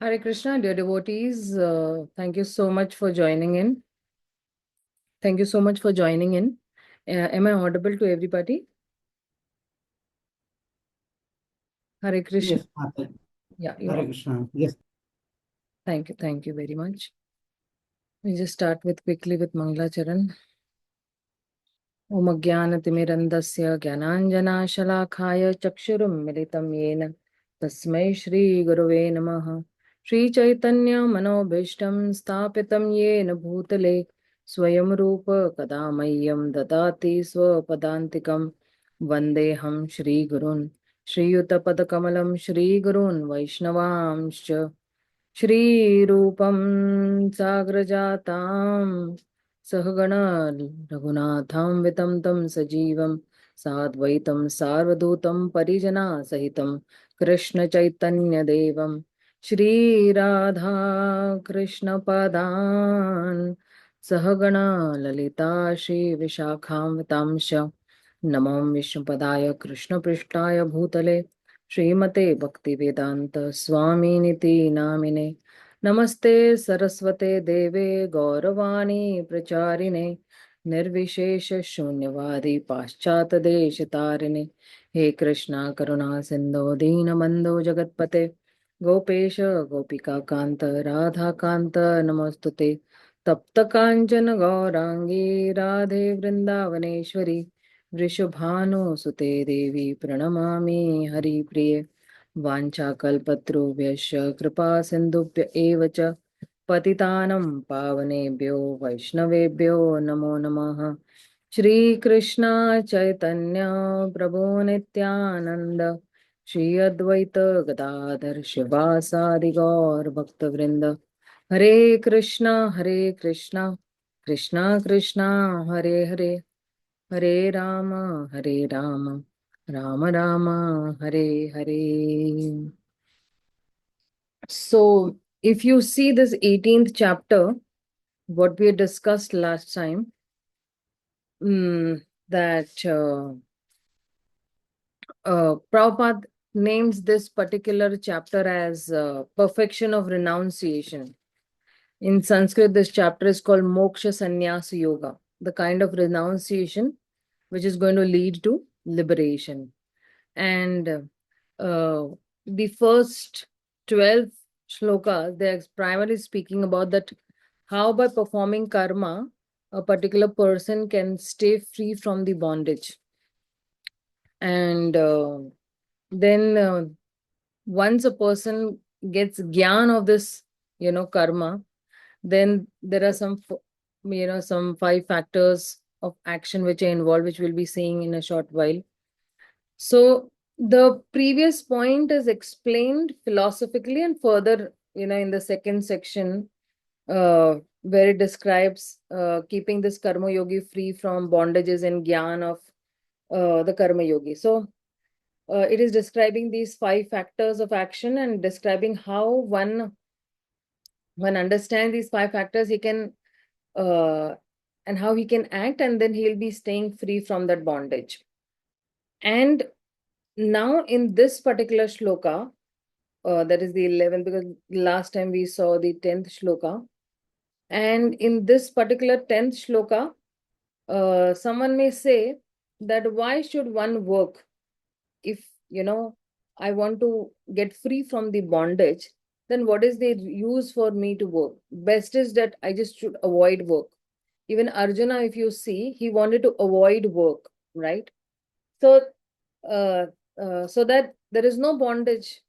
Hare Krishna, dear devotees. Thank you so much for joining in. Thank you so much for joining in. Am I audible to everybody? Hare Krishna. Yes, Mata. Yeah, you Hare are. Krishna. Yes. Thank you. Thank you very much. We just start with quickly with Mangala Charan. Om Ajnanatimirandasya Jnananjanashalakhaya Chakshurum Militam Yena Tasmai Shri Gurave Namaha. Shri Chaitanya Manobhishtam Sthapitam Yena Bhutale Swayam Rupa Kadamayyam Dadati Swapadantikam Vandeham Shri Gurun Shri Yuttapadakamalam Shri Gurun Vaishnavamscha श्रीरूपं साग्रजातां सहगण रघुनाथां वितं तं सजीवं साद्वैतं सार्वधूतं परिजनासहितं कृष्णचैतन्यदेवं श्रीराधा कृष्णपदान् सहगण ललिता श्रीविशाखां वितांश नमो विष्णुपदाय कृष्णपृष्ठाय भूतले श्रीमते भक्तिवेदांत स्वामिनिति नामिने नमस्ते सरस्वते देवे गौरवाणी प्रचारिणे निर्विशेष शून्यवादी पाश्चात देश तारिणे हे कृष्णा करुणा सिंधु दीनबंधु जगतपते गोपेश गोपिका कांत राधा कांत नमोस्तुते तप्त कांचन गौरांगी राधे वृंदावनेश्वरी वृषभानुसुते देवी प्रणमामि हरिप्रिये वाञ्छाकल्पतरुभ्यश्च कृपा सिन्धुभ्य एव च पतितानं पावनेभ्यो वैष्णवेभ्यो नमो नमः श्रीकृष्ण चैतन्य प्रभो नित्यानन्द श्री अद्वैत गदाधर शिवासादि गौर भक्तवृंद हरे Krishna Krishna Krishna Hare Hare Hare Ram Ram Ram Hare Hare. So if you see this 18th chapter, what we discussed last time, that Prabhupada names this particular chapter as perfection of renunciation. In Sanskrit, this chapter is called Moksha Sannyasa Yoga, the kind of renunciation which is going to lead to liberation. And the first 12 shlokas, they are primarily speaking about that how by performing karma, a particular person can stay free from the bondage. And then once a person gets gyan of this, karma, then there are some 5 factors of action which are involved, which we'll be seeing in a short while. So the previous point is explained philosophically and further, in the second section, where it describes keeping this karma yogi free from bondages and gyan of the karma yogi. So it is describing these 5 factors of action and describing how one understands these 5 factors, he can and how he can act, and then he'll be staying free from that bondage. And now in this particular shloka, that is the 11th, because last time we saw the 10th shloka. And in this particular 10th shloka, someone may say that why should one work if, I want to get free from the bondage, then what is the use for me to work? Best is that I just should avoid work. Even Arjuna, if you see, he wanted to avoid work, right? So, uh, so that there is no bondage.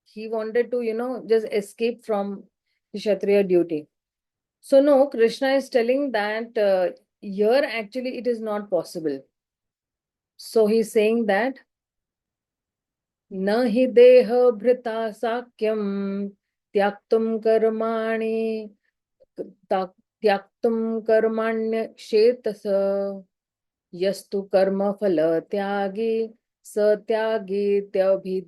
He wanted to, just escape from the Kshatriya duty. So, no, Krishna is telling that here actually it is not possible. So, he's saying that न हि देह भृता साक्यम त्याक्तुम कर्माणि त्याक्तुम कर्माण्य शेतस यस्तु कर्म फल त्यागी स त्यागीत्यभिधीयते.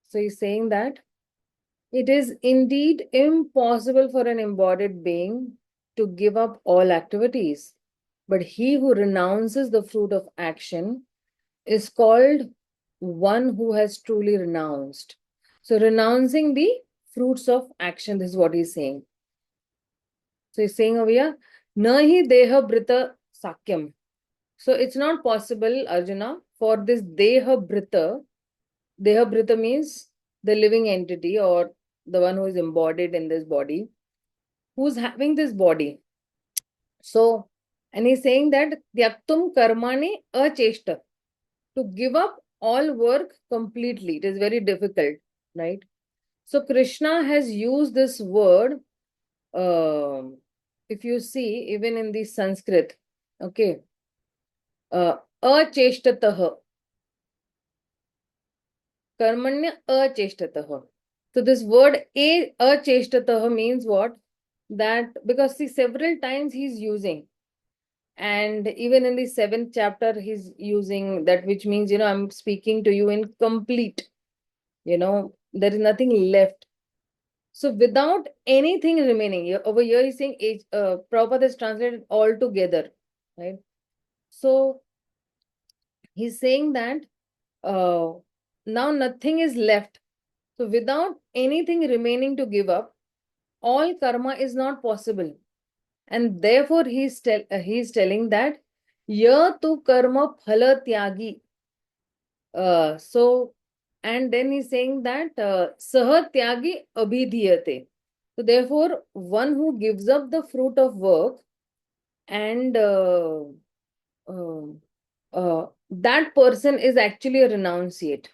So he's saying that it is indeed impossible for an embodied being to give up all activities, but he who renounces the fruit of action is called one who has truly renounced. So renouncing the fruits of action, this is what he's saying. So he's saying over here, Nahi deha brita sakyam. So it's not possible, Arjuna, for this deha brita. Deha brita means the living entity or the one who is embodied in this body, who's having this body. So, and he's saying that tyaktum karmani acheshta, to give up all work completely. It is very difficult, right? So Krishna has used this word. um if you see, even in the Sanskrit, okay, acheshtatah, karmanya acheshtatah. So this word acheshtatah means what? That because see, several times he's using, and even in the seventh chapter he's using that, which means, I'm speaking to you in complete, there is nothing left. So without anything remaining, over here he's saying, Prabhupada is translated all together, right? So he's saying that uh, now nothing is left. So without anything remaining to give up, all karma is not possible. And therefore he's telling that ya tu karma phala tyagi. So, and then he's saying that saha tyagi abhidhiyate. So therefore, one who gives up the fruit of work and uh, that person is actually a renunciate,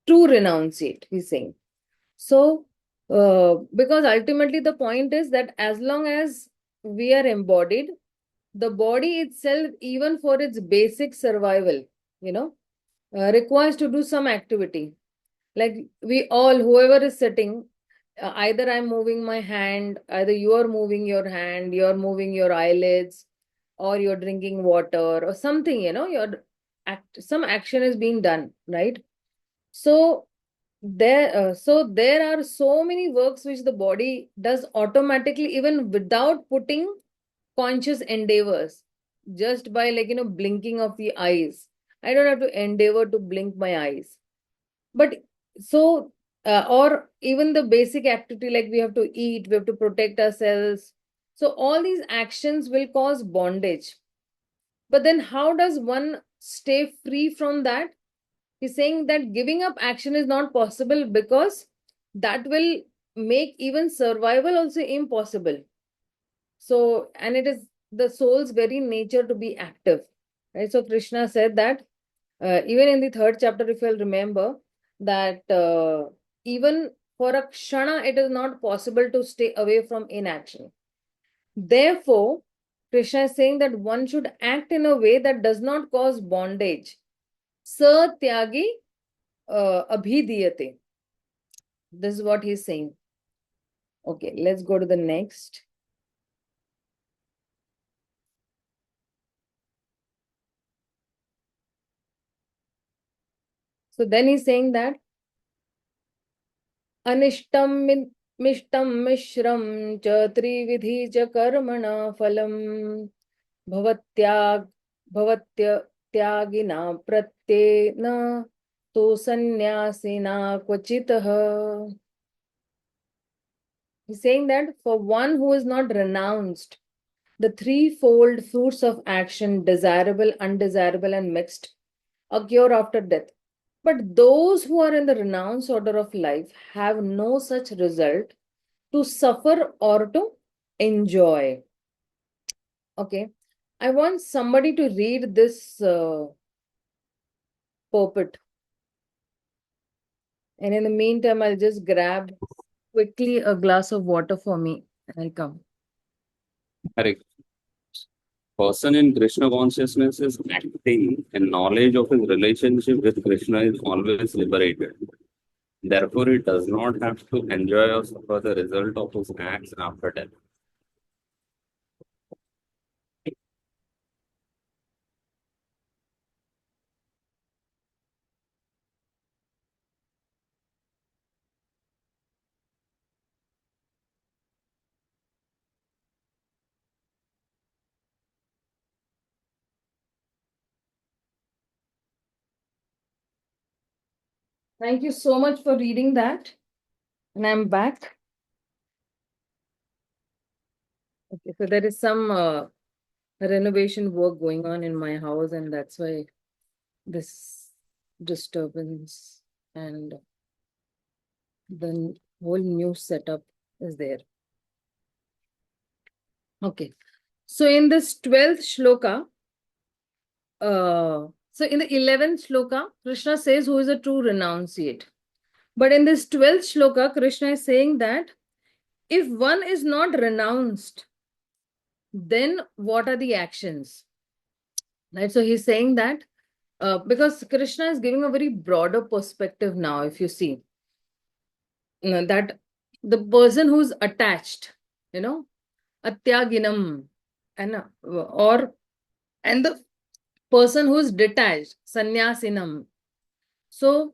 true renunciate, he's saying. So, because ultimately the point is that as long as we are embodied, the body itself, even for its basic survival, requires to do some activity. Like we all, whoever is sitting, either I'm moving my hand, either you are moving your hand, you're moving your eyelids, or you're drinking water or something, some action is being done, right? So there are so many works which the body does automatically, even without putting conscious endeavors, just by, like, blinking of the eyes. I don't have to endeavor to blink my eyes. But so, or even the basic activity, like we have to eat, we have to protect ourselves. So all these actions will cause bondage. But then how does one stay free from that? He's saying that giving up action is not possible because that will make even survival also impossible. So, and it is the soul's very nature to be active, right? So Krishna said that even in the third chapter, if you'll remember, that even for a kshana, it is not possible to stay away from inaction. Therefore, Krishna is saying that one should act in a way that does not cause bondage. Sa tyagi abhidiyate. This is what he's saying. Okay, let's go to the next. So then he's saying that अनिष्टं मिष्टं मिश्रं च त्रिविधि च कर्मणा फलं भवत्याग भवत्य त्यागिना प्रत्येन तो संन्यासिना क्वचितः. He's saying that for one who is not renounced the threefold fruits of action, desirable, undesirable, and mixed, occur after death. But those who are in the renounced order of life have no such result to suffer or to enjoy. Okay. I want somebody to read this purport. And in the meantime, I'll just grab quickly a glass of water for me. I'll come. Correct. Person in Krishna consciousness is acting, and knowledge of his relationship with Krishna is always liberated. Therefore, he does not have to enjoy or suffer the result of his acts after death. Thank you so much for reading that. And I'm back. Okay, so there is some renovation work going on in my house, and that's why this disturbance and the whole new setup is there. Okay. So in this 12th shloka, so in the 11th shloka, Krishna says who is a true renunciate. But in this 12th shloka, Krishna is saying that if one is not renounced, then what are the actions? Right? So he's saying that because Krishna is giving a very broader perspective now, if you see that the person who's attached, atyaginam, and the person who is detached, sannyasinam. So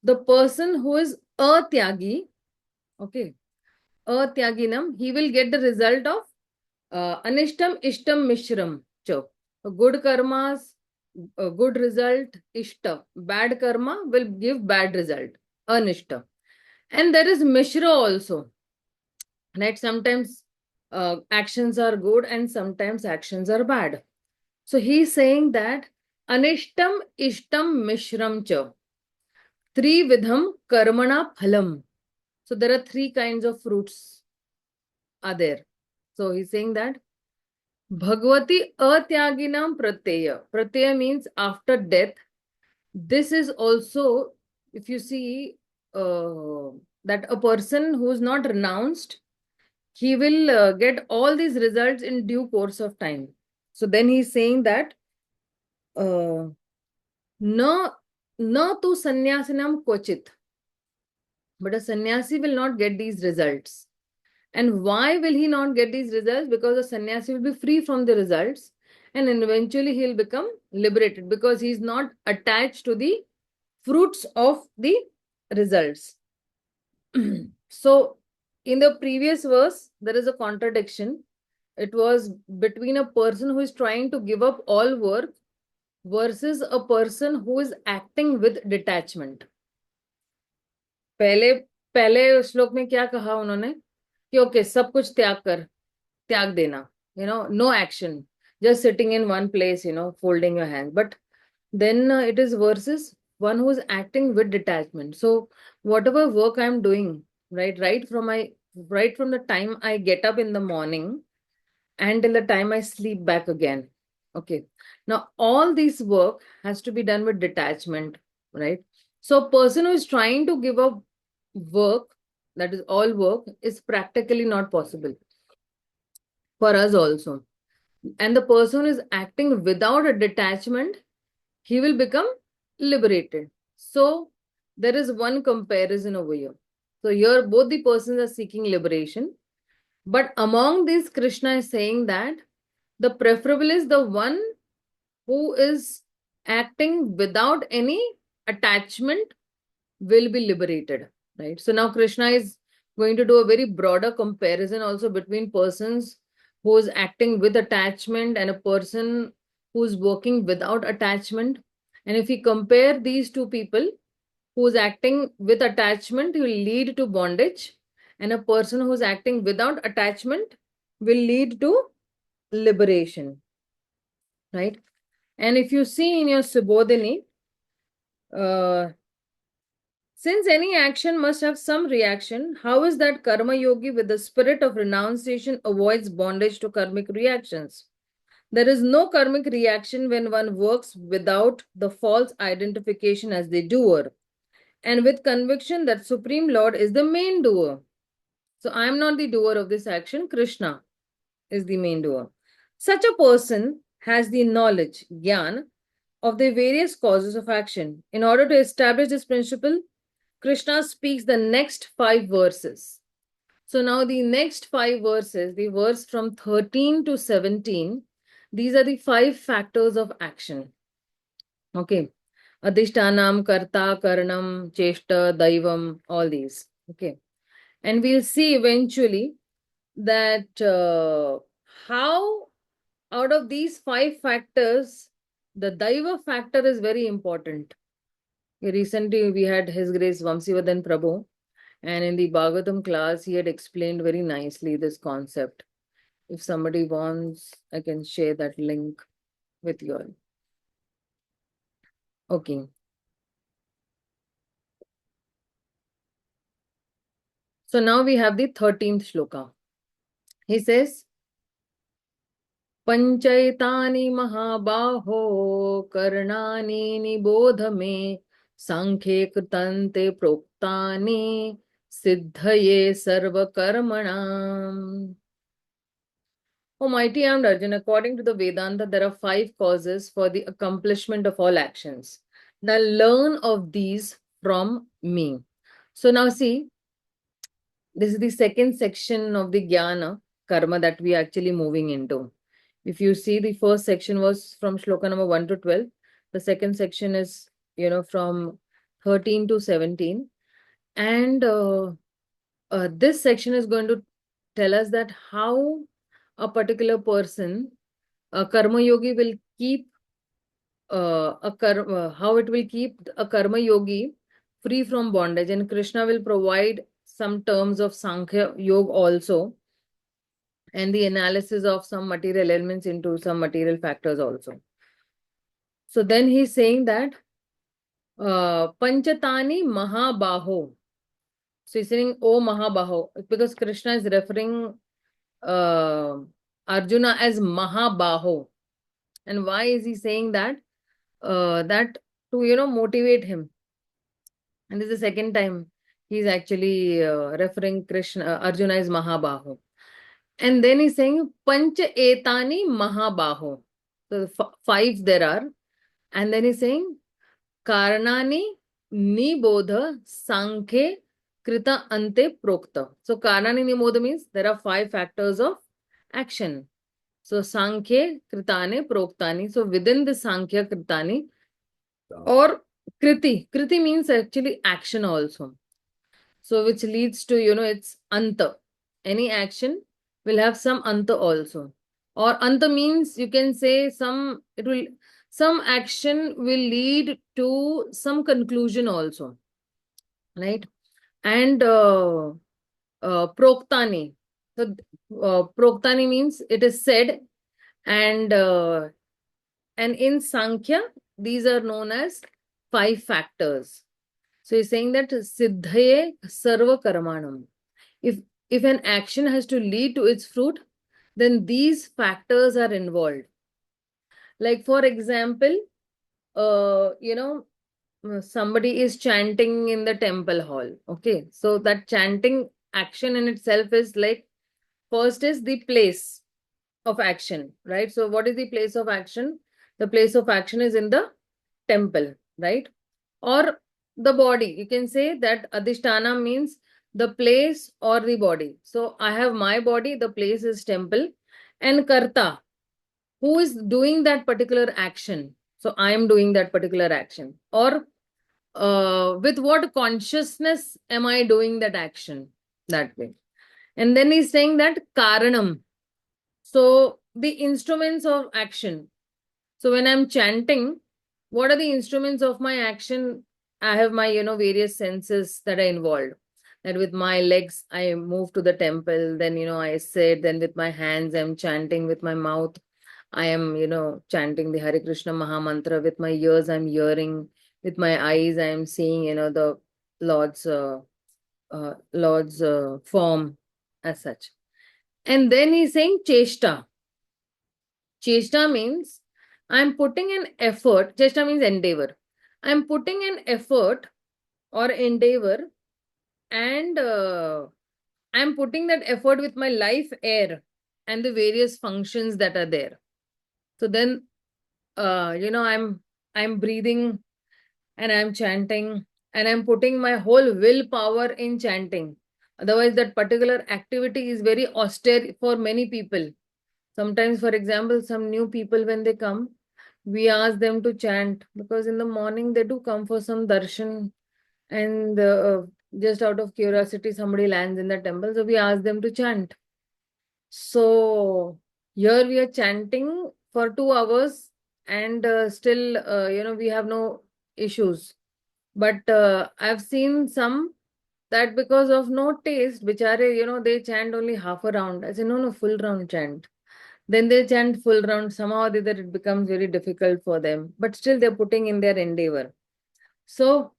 the person who is atyagi, okay, atyaginam, he will get the result of anishtam ishtam mishram. So good karmas, a good result, ishta. Bad karma will give bad result, anishta. And there is mishra also, right? Sometimes actions are good and sometimes actions are bad. So he's saying that anishtam ishtam mishram cha. Trividham karmana phalam. So there are three kinds of fruits are there. So he's saying that Bhagavati atyaginam pratyaya. Pratyaya means after death. This is also, if you see, that a person who is not renounced, he will get all these results in due course of time. So then he's saying that uh, na na tu sannyasinam kochit, but a sannyasi will not get these results. And why will he not get these results? Because the sannyasi will be free from the results and eventually he'll become liberated because he's not attached to the fruits of the results. So, in the previous verse, there is a contradiction. It was between a person who is trying to give up all work versus a person who is acting with detachment. पहले पहले श्लोक में क्या कहा उन्होंने कि okay सब कुछ त्याग देना, no action, just sitting in one place, folding your hands. But then it is versus one who is acting with detachment. So whatever work I'm doing, right from the time I get up in the morning and till the time I sleep back again. Okay. Now all this work has to be done with detachment, right? So a person who is trying to give up work, that is all work, is practically not possible for us also. And the person is acting without a detachment, he will become liberated. So there is one comparison over here. So here both the persons are seeking liberation. But among these, Krishna is saying that the preferable is the one who is acting without any attachment will be liberated. Right. So now Krishna is going to do a very broader comparison also between persons who is acting with attachment and a person who's working without attachment. And if we compare these two people, who's acting with attachment will lead to bondage, and a person who's acting without attachment will lead to liberation, right? And if you see in your Subodhini, uh, since any action must have some reaction, how is that karma yogi with the spirit of renunciation avoids bondage to karmic reactions? There is no karmic reaction when one works without the false identification as the doer and with conviction that Supreme Lord is the main doer. So I am not the doer of this action, Krishna is the main doer. Such a person has the knowledge, Gyan, of the various causes of action. In order to establish this principle, Krishna speaks the next 5 verses. So now the next 5 verses, the verse from 13 to 17, these are the 5 factors of action. Okay. Adhishtanam, Karta, Karanam, Cheshta, Daivam, all these. Okay. And we'll see eventually that how out of these 5 factors, the Daiva factor is very important. Recently, we had His Grace Vamsivardhan Prabhu, and in the Bhagavatam class, he had explained very nicely this concept. If somebody wants, I can share that link with you all. Okay. So now we have the 13th shloka. He says, Panchaitani mahabaho karnani nibodha me sankhye krutante proktani siddhaye sarva karmanam. O mighty armed Arjuna, according to the Vedanta, there are 5 causes for the accomplishment of all actions. Now learn of these from me. So now see, this is the second section of the Jnana Karma that we are actually moving into. If you see, the first section was from shloka number 1 to 12. The second section is, from 13 to 17. And this section is going to tell us that how a particular person, a karma yogi, will keep how it will keep a karma yogi free from bondage. And Krishna will provide some terms of Sankhya Yoga also, and the analysis of some material elements into some material factors also. So then he's saying that Panchatani Mahabaho. So he's saying, Oh Mahabaho, because Krishna is referring Arjuna as Mahabaho. And why is he saying that? That to, motivate him. And this is the second time he's actually referring Arjuna as Mahabaho. And then he's saying Pancha Etani Mahabaho. So 5 there are. And then he's saying Karanani Nibodha Sankhye Krita Ante Prokta. So Karanani Nibodha means there are 5 factors of action. So Sankhye Kritane Proktani. So within the Sankhya Kritani or Kriti. Kriti means actually action also. So which leads to, it's anta. Any action will have some anta also. Or anta means you can say some action will lead to some conclusion also. Right? And proktani. So proktani means it is said, and in Sankhya, these are known as 5 factors. So he's saying that siddhaye sarva karmanam. If an action has to lead to its fruit, then these factors are involved. Like for example, somebody is chanting in the temple hall. Okay, so that chanting action in itself is like, first is the place of action, right? So what is the place of action? The place of action is in the temple, right? Or the body. You can say that adhisthana means the place or the body. So I have my body, the place is temple, and karta, who is doing that particular action. So I am doing that particular action. Or with what consciousness am I doing that action? That way. And then he's saying that karanam. So the instruments of action. So when I'm chanting, what are the instruments of my action? I have my, various senses that are involved. And with my legs, I move to the temple. Then, I sit. Then with my hands, I'm chanting. With my mouth, I am, chanting the Hare Krishna Maha Mantra. With my ears, I'm hearing. With my eyes, I am seeing, the Lord's form as such. And then he's saying cheshta. Cheshta means I'm putting an effort. Cheshta means endeavor. I'm putting an effort or endeavor, and I'm putting that effort with my life air and the various functions that are there. So then, I'm breathing and I'm chanting, and I'm putting my whole willpower in chanting. Otherwise, that particular activity is very austere for many people. Sometimes, for example, some new people, when they come, we ask them to chant, because in the morning they do come for some darshan, and just out of curiosity, somebody lands in the temple. So we ask them to chant. So here we are chanting for 2 hours, and still, we have no issues. But I've seen some that because of no taste, bichare, they chant only half a round. I say, no, full round chant. Then they chant full round. Somehow or the other it becomes very difficult for them. But still they're putting in their endeavor. So,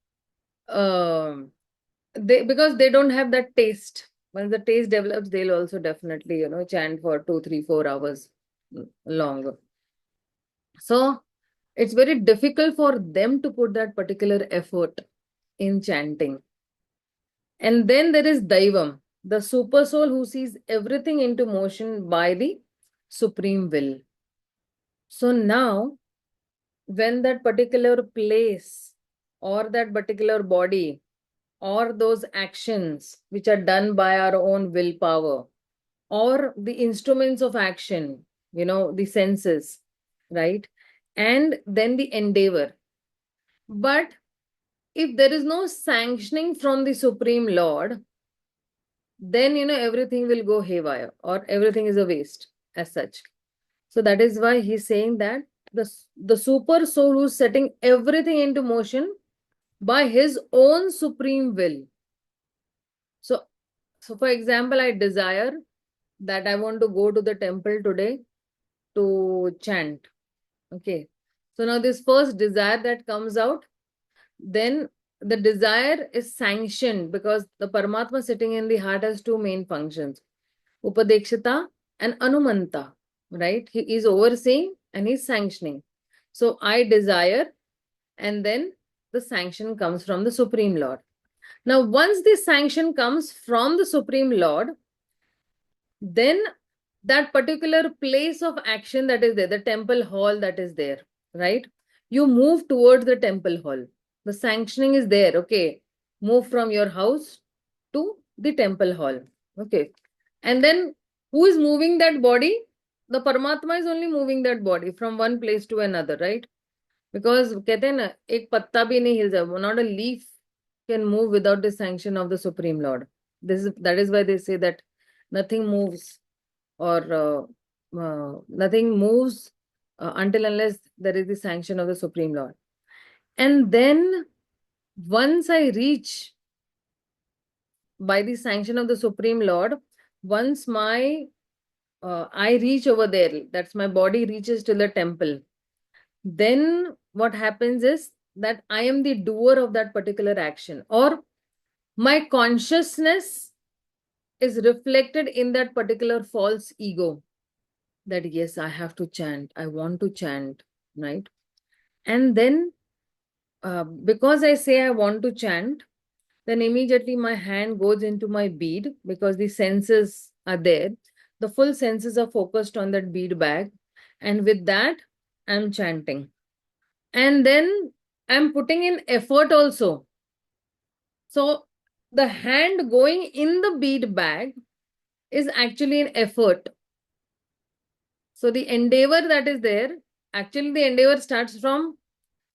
um because they don't have that taste. Once the taste develops, they'll also definitely, chant for 2, 3, 4 hours longer. So it's very difficult for them to put that particular effort in chanting. And then there is Daivam, the super soul who sees everything into motion by the supreme will. So now, when that particular place or that particular body or those actions which are done by our own willpower or the instruments of action, the senses, right? And then the endeavor. But if there is no sanctioning from the Supreme Lord, then everything will go haywire or everything is a waste as such. So that is why he's saying that the super soul who's setting everything into motion by his own supreme will. So for example, I desire that I want to go to the temple today to chant. Okay. So now this first desire that comes out, then the desire is sanctioned because the Paramatma sitting in the heart has two main functions, Upadekshita and Anumanta, right? He is overseeing and he's sanctioning. So I desire, and then the sanction comes from the Supreme Lord. Now, once this sanction comes from the Supreme Lord, then that particular place of action that is there, the temple hall that is there, right? You move towards the temple hall. The sanctioning is there, okay? Move from your house to the temple hall, okay? And then who is moving that body? The Paramatma is only moving that body from one place to another, right? Because कहते हैं ना, एक पत्ता भी नहीं हिल जाए, not a leaf can move without the sanction of the Supreme Lord. That is why they say that nothing moves or nothing moves until unless there is the sanction of the Supreme Lord. And then once I reach by the sanction of the Supreme Lord, once I reach over there, that's my body reaches to the temple, then what happens is that I am the doer of that particular action, or my consciousness is reflected in that particular false ego that yes, I have to chant, I want to chant, right? And then because I say I want to chant, then immediately my hand goes into my bead because the senses are there. The full senses are focused on that bead bag. And with that, I'm chanting. And then I'm putting in effort also. So the hand going in the bead bag is actually an effort. So the endeavor that is there, actually the endeavor starts from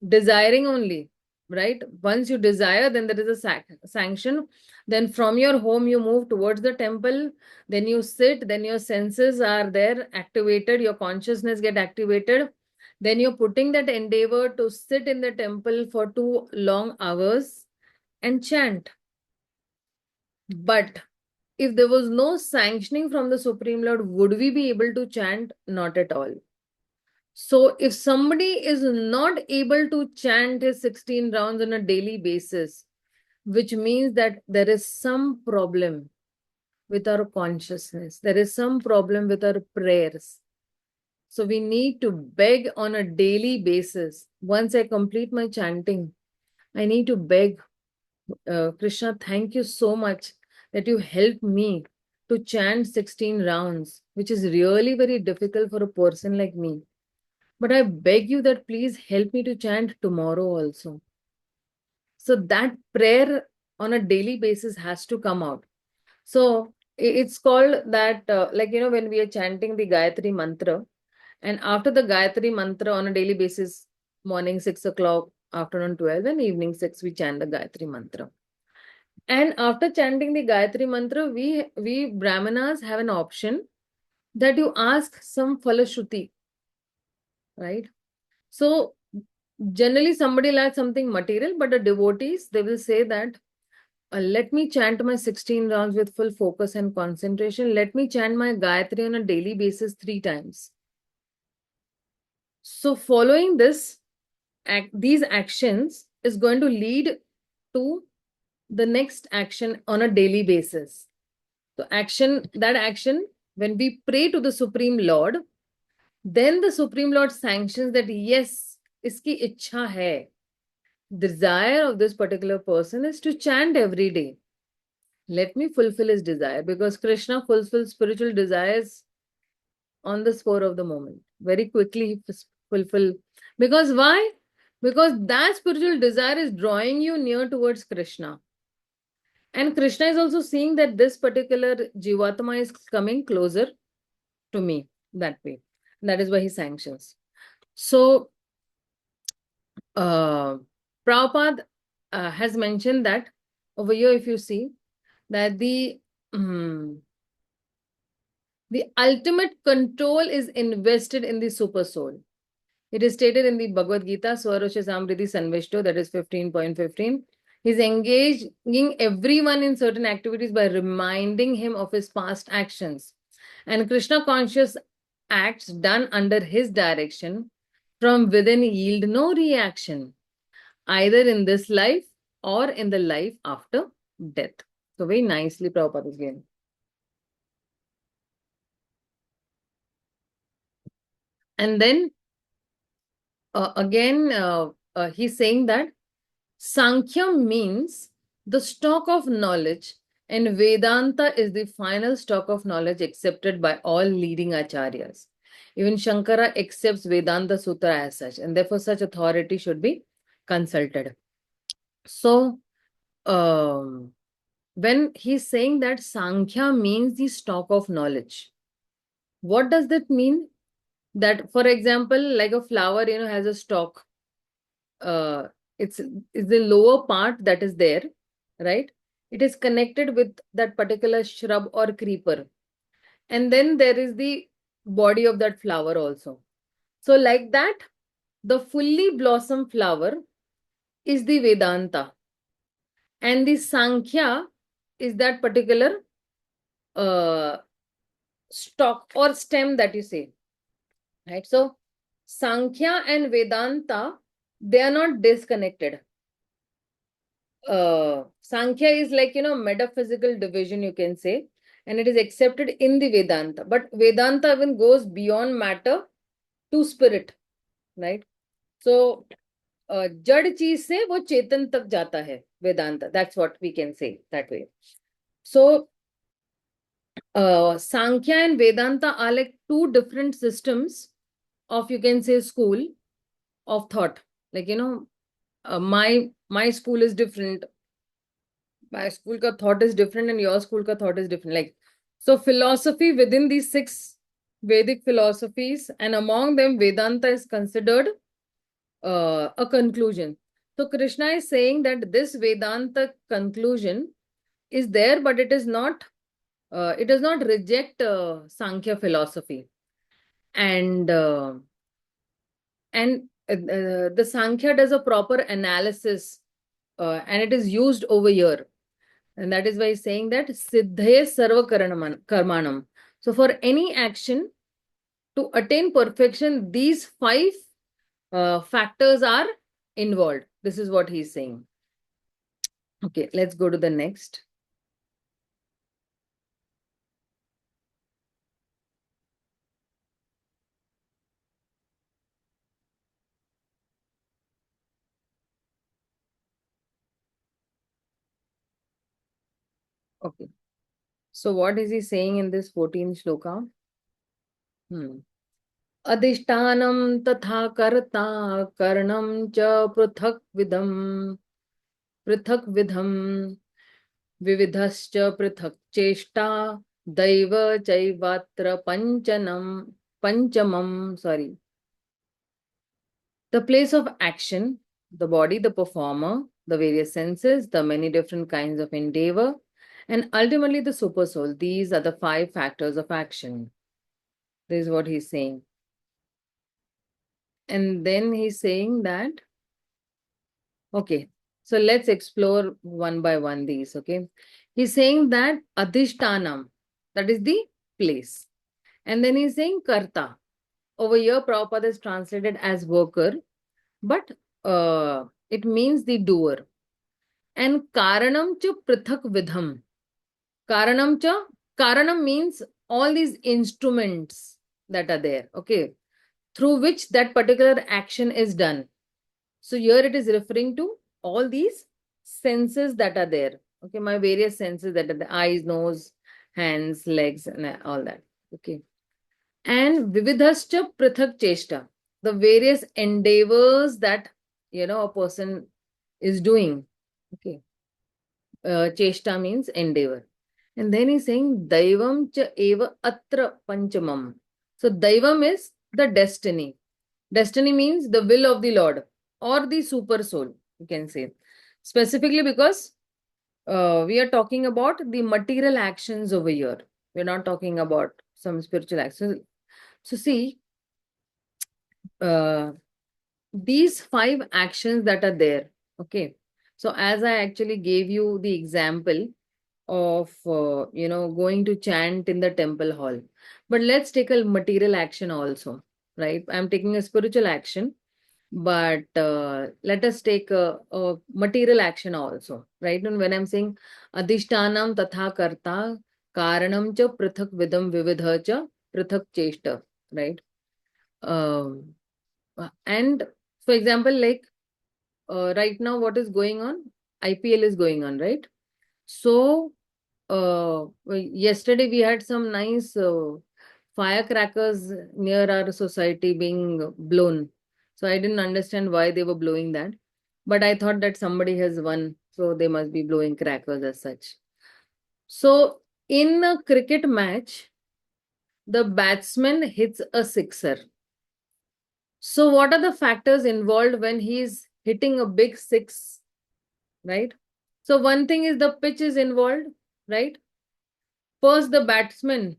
desiring only, right? Once you desire, then there is a sanction. Then from your home, you move towards the temple. Then you sit, then your senses are there activated, your consciousness get activated. Then you're putting that endeavor to sit in the temple for 2 long hours and chant. But if there was no sanctioning from the Supreme Lord, would we be able to chant? Not at all. So if somebody is not able to chant his 16 rounds on a daily basis, which means that there is some problem with our consciousness, there is some problem with our prayers. So we need to beg on a daily basis. Once I complete my chanting, I need to beg, Krishna, thank you so much that you helped me to chant 16 rounds, which is really very difficult for a person like me. But I beg you that please help me to chant tomorrow also. So that prayer on a daily basis has to come out. So it's called that, when we are chanting the Gayatri Mantra, and after the Gayatri Mantra on a daily basis, morning 6 o'clock, afternoon 12, and evening 6, we chant the Gayatri Mantra. And after chanting the Gayatri Mantra, we Brahmanas have an option that you ask some Falashruti, right? So generally somebody likes something material, but the devotees, they will say that, let me chant my 16 rounds with full focus and concentration. Let me chant my Gayatri on a daily basis 3 times. So following this, these actions is going to lead to the next action on a daily basis. So that action, when we pray to the Supreme Lord, then the Supreme Lord sanctions that yes, iski ichha hai. Desire of this particular person is to chant every day. Let me fulfill his desire, because Krishna fulfills spiritual desires on the spur of the moment. Very quickly he fulfill. Because why? Because that spiritual desire is drawing you near towards Krishna. And Krishna is also seeing that this particular Jivatma is coming closer to me that way. That is why he sanctions. So, Prabhupada has mentioned that over here, if you see, that the ultimate control is invested in the super soul. It is stated in the Bhagavad Gita, Swarosha Samriddhi Sanvishto, that is 15.15. He's engaging everyone in certain activities by reminding him of his past actions. And Krishna conscious acts done under his direction from within yield no reaction, either in this life or in the life after death. So very nicely Prabhupada is given. And then again, he's saying that Sankhya means the stock of knowledge, and Vedanta is the final stock of knowledge accepted by all leading acharyas. Even Shankara accepts Vedanta Sutra as such, and therefore such authority should be consulted. So, when he's saying that Sankhya means the stock of knowledge, what does that mean? That, for example, like a flower, has a stalk. It's the lower part that is there, right? It is connected with that particular shrub or creeper, and then there is the body of that flower also. So like that, the fully blossom flower is the Vedanta, and the Sankhya is that particular uh, stalk or stem that you say, right? So Sankhya and Vedanta, they are not disconnected. Sankhya is like, metaphysical division, you can say, and it is accepted in the Vedanta. But Vedanta even goes beyond matter to spirit, right? So, जड़ चीज से वो चेतन तक जाता है Vedanta. That's what we can say that way. So, Sankhya and Vedanta are like two different systems of, you can say, school of thought. Like, my school is different, my school ka thought is different, and your school ka thought is different. Like, so philosophy within these 6 Vedic philosophies, and among them Vedanta is considered a conclusion. So Krishna is saying that this Vedanta conclusion is there, but it is not, it does not reject Sankhya philosophy. And the Sankhya does a proper analysis, and it is used over here. And that is why he's saying that Siddhe Sarva Karmanam. So for any action to attain perfection, these 5 factors are involved. This is what he's saying. Okay, let's go to the next. Okay. So what is he saying in this 14th shloka? Adhishtanam tatha karta karnam cha pruthak vidham vividhascha pruthak cheshta daiva chaivatra panchamam, sorry. The place of action, the body, the performer, the various senses, the many different kinds of endeavor, and ultimately the super soul. These are the 5 factors of action. This is what he's saying. And then he's saying that Okay, so let's explore one by one these. Okay, he's saying that adhishtanam, that is the place, and then he's saying karta. Over here, Prabhupada is translated as worker, but it means the doer. And karanam cha prithak vidham. Karanam cha, karanam means all these instruments that are there, okay, through which that particular action is done. So here it is referring to all these senses that are there. Okay, my various senses that are the eyes, nose, hands, legs, and all that. Okay. And vividhascha prithak cheshta, the various endeavors that a person is doing. Okay. Cheshta means endeavor. And then he's saying Daivam cha eva atra panchamam. So Daivam is the destiny. Destiny means the will of the Lord or the super soul, you can say. Specifically because we are talking about the material actions over here. We're not talking about some spiritual actions. So see, uh, these 5 actions that are there, okay. So as I actually gave you the example of going to chant in the temple hall, but let's take a material action also, right? I'm taking a spiritual action, but let us take a material action also, right? And when I'm saying adhishtanam tatha karta karanam cha prithak vidam vividha cha prithak cheshta, right? um, and for example, like right now what is going on, IPL is going on, right? So yesterday we had some nice firecrackers near our society being blown. So I didn't understand why they were blowing that. But I thought that somebody has won. So they must be blowing crackers as such. So in a cricket match, the batsman hits a sixer. So what are the factors involved when he is hitting a big six, right? So one thing is the pitch is involved, right? First, the batsman,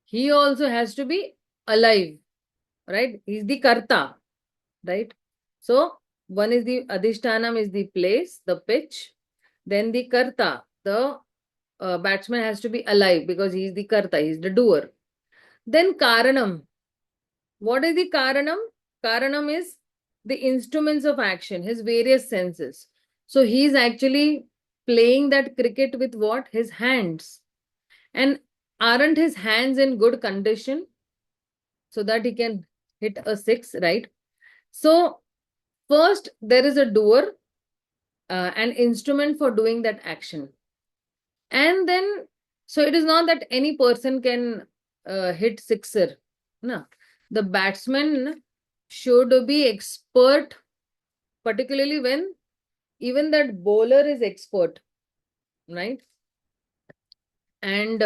he also has to be alive, right? He's the karta, right? So one is the adhishtanam is the place, the pitch. Then the karta, the batsman has to be alive because he's the karta, he's the doer. Then karanam. What is the karanam? Karanam is the instruments of action, his various senses. So he's actually playing that cricket with what? His hands. And aren't his hands in good condition so that he can hit a six, right? So first there is a doer, an instrument for doing that action. And then, so it is not that any person can hit sixer. No, the batsman should be expert, particularly when even that bowler is expert, right? And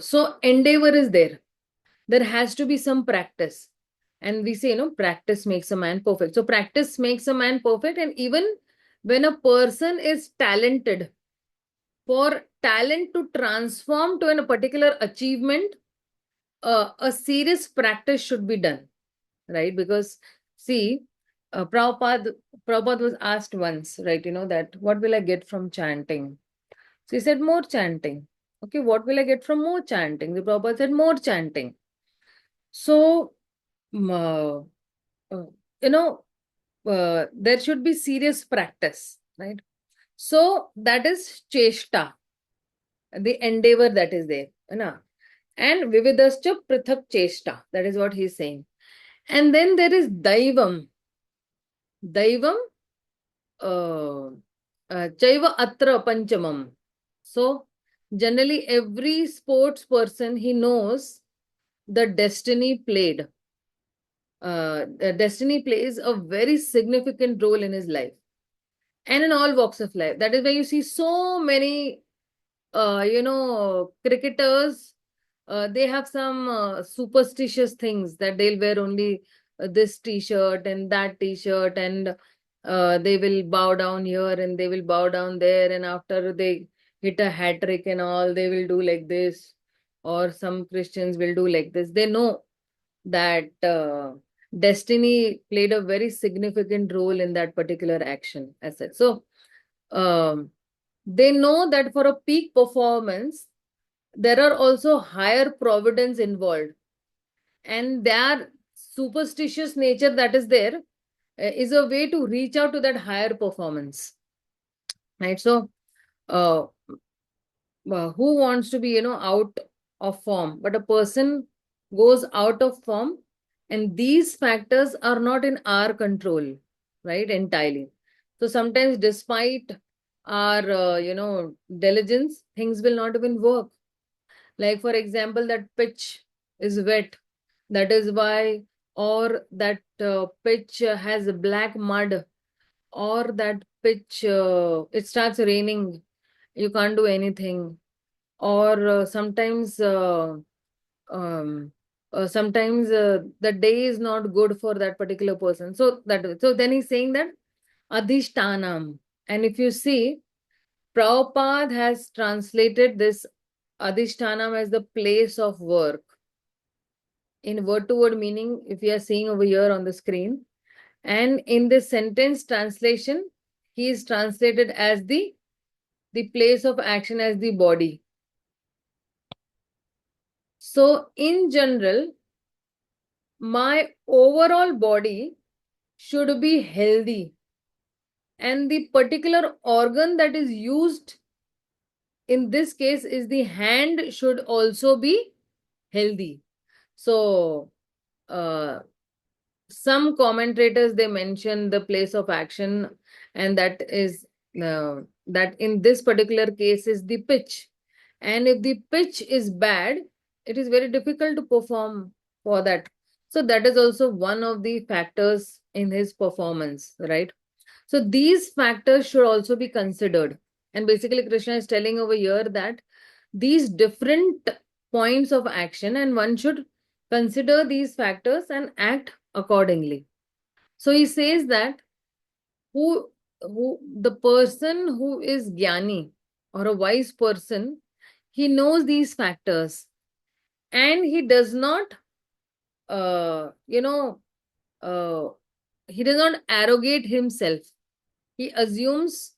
so endeavor is there. There has to be some practice. And we say, practice makes a man perfect. So practice makes a man perfect. And even when a person is talented, for talent to transform to a particular achievement, a serious practice should be done, right? Because see, Prabhupada was asked once, right, that what will I get from chanting? So he said, more chanting. Okay, what will I get from more chanting? The Prabhupada said, more chanting. So, uh, uh, you know, there should be serious practice, right? So that is cheshta, the endeavor that is there. Na? And vividascha prithak cheshta. That is what he's saying. And then there is daivam. Daivam chaiva atra panchamam. So generally every sports person, he knows the destiny played. Destiny plays a very significant role in his life and in all walks of life. That is why you see so many cricketers, they have some superstitious things that they'll wear only this t-shirt and that t-shirt, and they will bow down here and they will bow down there, and after they hit a hat trick and all, they will do like this, or some Christians will do like this. They know that destiny played a very significant role in that particular action as such. So they know that for a peak performance, there are also higher providence involved, and their superstitious nature that is there is a way to reach out to that higher performance, right? So uh, who wants to be, out of form? But a person goes out of form, and these factors are not in our control, right? Entirely. So sometimes, despite our, diligence, things will not even work. Like, for example, that pitch is wet. That is why, or that pitch has black mud, or that pitch, it starts raining. You can't do anything. Or sometimes the day is not good for that particular person. So then he's saying that adhishtanam. And if you see, Prabhupada has translated this adhishtanam as the place of work. In word to word meaning, if you are seeing over here on the screen, and in this sentence translation, he is translated as the place of action as the body. So in general, my overall body should be healthy, and the particular organ that is used in this case is the hand should also be healthy. So some commentators, they mention the place of action, and that is that in this particular case is the pitch. And if the pitch is bad, it is very difficult to perform for that. So that is also one of the factors in his performance, right? So these factors should also be considered. And basically Krishna is telling over here that these different points of action, and one should consider these factors and act accordingly. So he says that who the person who is jnani or a wise person, he knows these factors, and he does not uh, you know uh, he does not arrogate himself. He assumes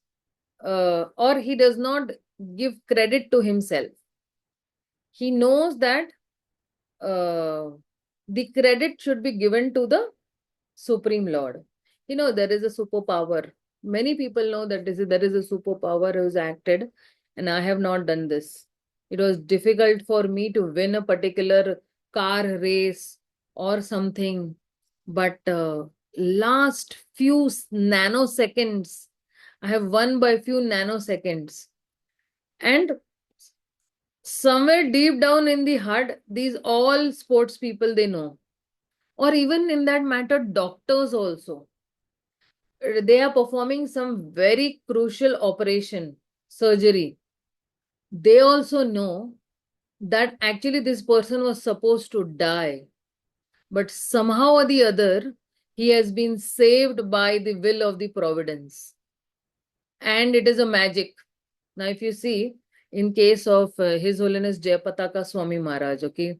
or he does not give credit to himself. He knows that uh, the credit should be given to the Supreme Lord. There is a superpower. Many people know that there is a superpower who's acted, and I have not done this. It was difficult for me to win a particular car race or something, but last few nanoseconds, I have won by few nanoseconds. And somewhere deep down in the heart, these all sports people, they know. Or even in that matter, doctors also. They are performing some very crucial operation, surgery. They also know that actually this person was supposed to die, but somehow or the other, he has been saved by the will of the providence. And it is a magic. Now, if you see, in case of His Holiness Jayapataka Swami Maharaj, okay.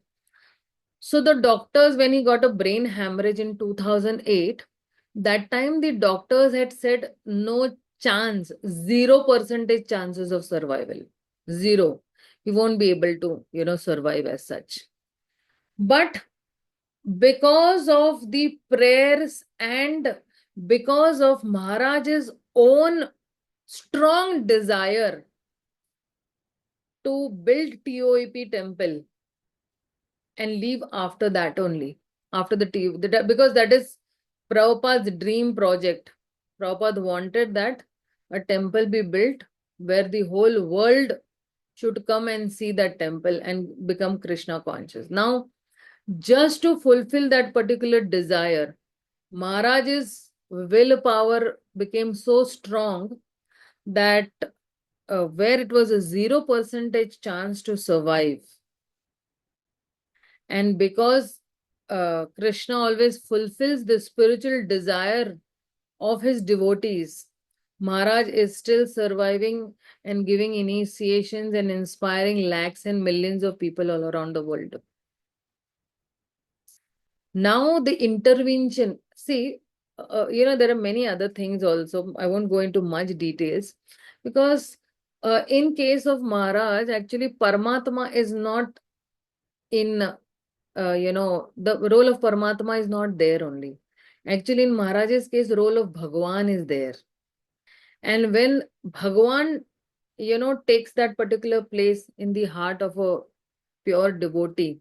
So the doctors, when he got a brain hemorrhage in 2008, that time the doctors had said no chance, 0% chances of survival. Zero. He won't be able to, survive as such. But because of the prayers and because of Maharaj's own strong desire to build TOEP temple and leave after that only, after the because that is Prabhupada's dream project. Prabhupada wanted that a temple be built where the whole world should come and see that temple and become Krishna conscious. Now, just to fulfill that particular desire, Maharaj's willpower became so strong that where it was a 0% chance to survive, and because Krishna always fulfills the spiritual desire of his devotees, Maharaj is still surviving and giving initiations and inspiring lakhs and millions of people all around the world. Now the intervention, see, there are many other things also. I won't go into much details because in case of Maharaj, actually Paramatma is not in, the role of Paramatma is not there only. Actually, in Maharaj's case, role of Bhagwan is there. And when Bhagwan, takes that particular place in the heart of a pure devotee,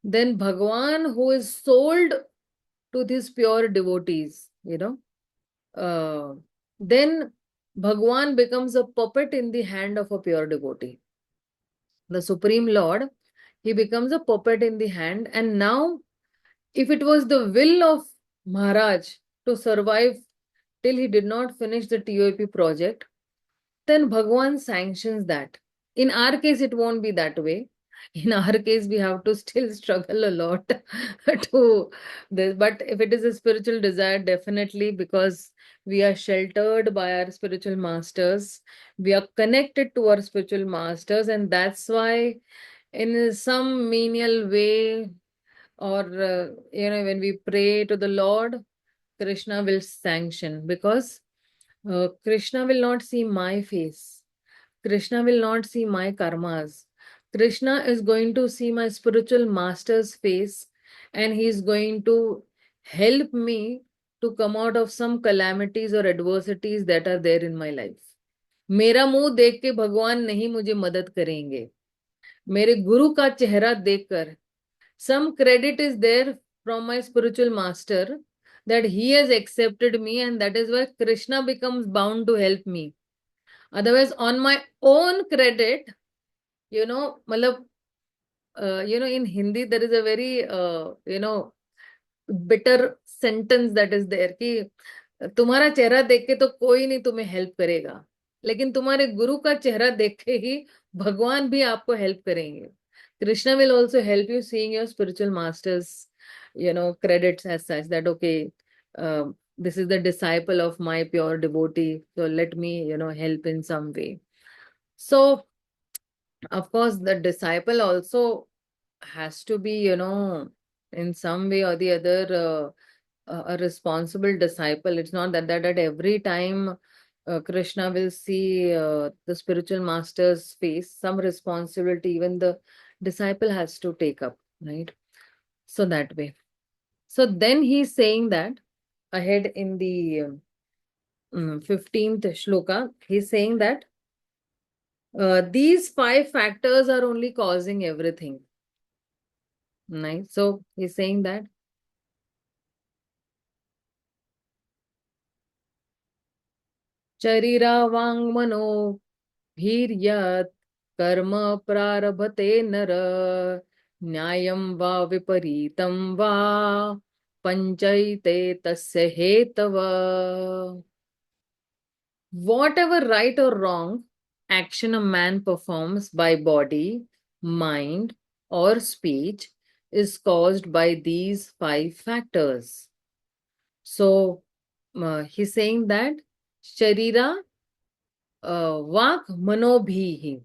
then Bhagwan, who is sold to these pure devotees, uh, then Bhagwan becomes a puppet in the hand of a pure devotee. The Supreme Lord, he becomes a puppet in the hand. And now, if it was the will of Maharaj to survive till he did not finish the TOP project, then Bhagwan sanctions that. In our case, it won't be that way. In our case, we have to still struggle a lot to this. But if it is a spiritual desire, definitely, because we are sheltered by our spiritual masters, we are connected to our spiritual masters, and that's why, in some menial way, or when we pray to the Lord, Krishna will sanction, because Krishna will not see my face. Krishna will not see my karmas. Krishna is going to see my spiritual master's face, and he is going to help me to come out of some calamities or adversities that are there in my life. मेरा मुंह देख के भगवान नहीं मुझे मदद करेंगे. मेरे गुरु का चेहरा देखकर, some credit is there from my spiritual master that he has accepted me, and that is why Krishna becomes bound to help me. Otherwise, on my own credit, matlab, in Hindi, there is a very, bitter sentence that is there कि तुम्हारा चेहरा देख के तो कोई नहीं तुम्हें help करेगा, लेकिन तुम्हारे गुरु का चेहरा देख के ही भगवान भी आपको हेल्प करेंगे. Krishna will also help you seeing your spiritual masters, credits as such, that okay, this is the disciple of my pure devotee, so let me, help in some way. So, of course, the disciple also has to be, in some way or the other, a responsible disciple. It's not that every time Krishna will see the spiritual master's face, some responsibility even the disciple has to take up, right? So that way. So then he's saying that ahead in the 15th shloka, he's saying that these 5 factors are only causing everything. Right? So he's saying that Charira Vang Mano Bhiryat Karma Prarabhate Nara Nyayam Va Viparitam Va Panchaite Tasya Hetava. Whatever right or wrong action a man performs by body, mind, or speech is caused by these 5 factors. So he's saying that Sharira Vak Manobhihi.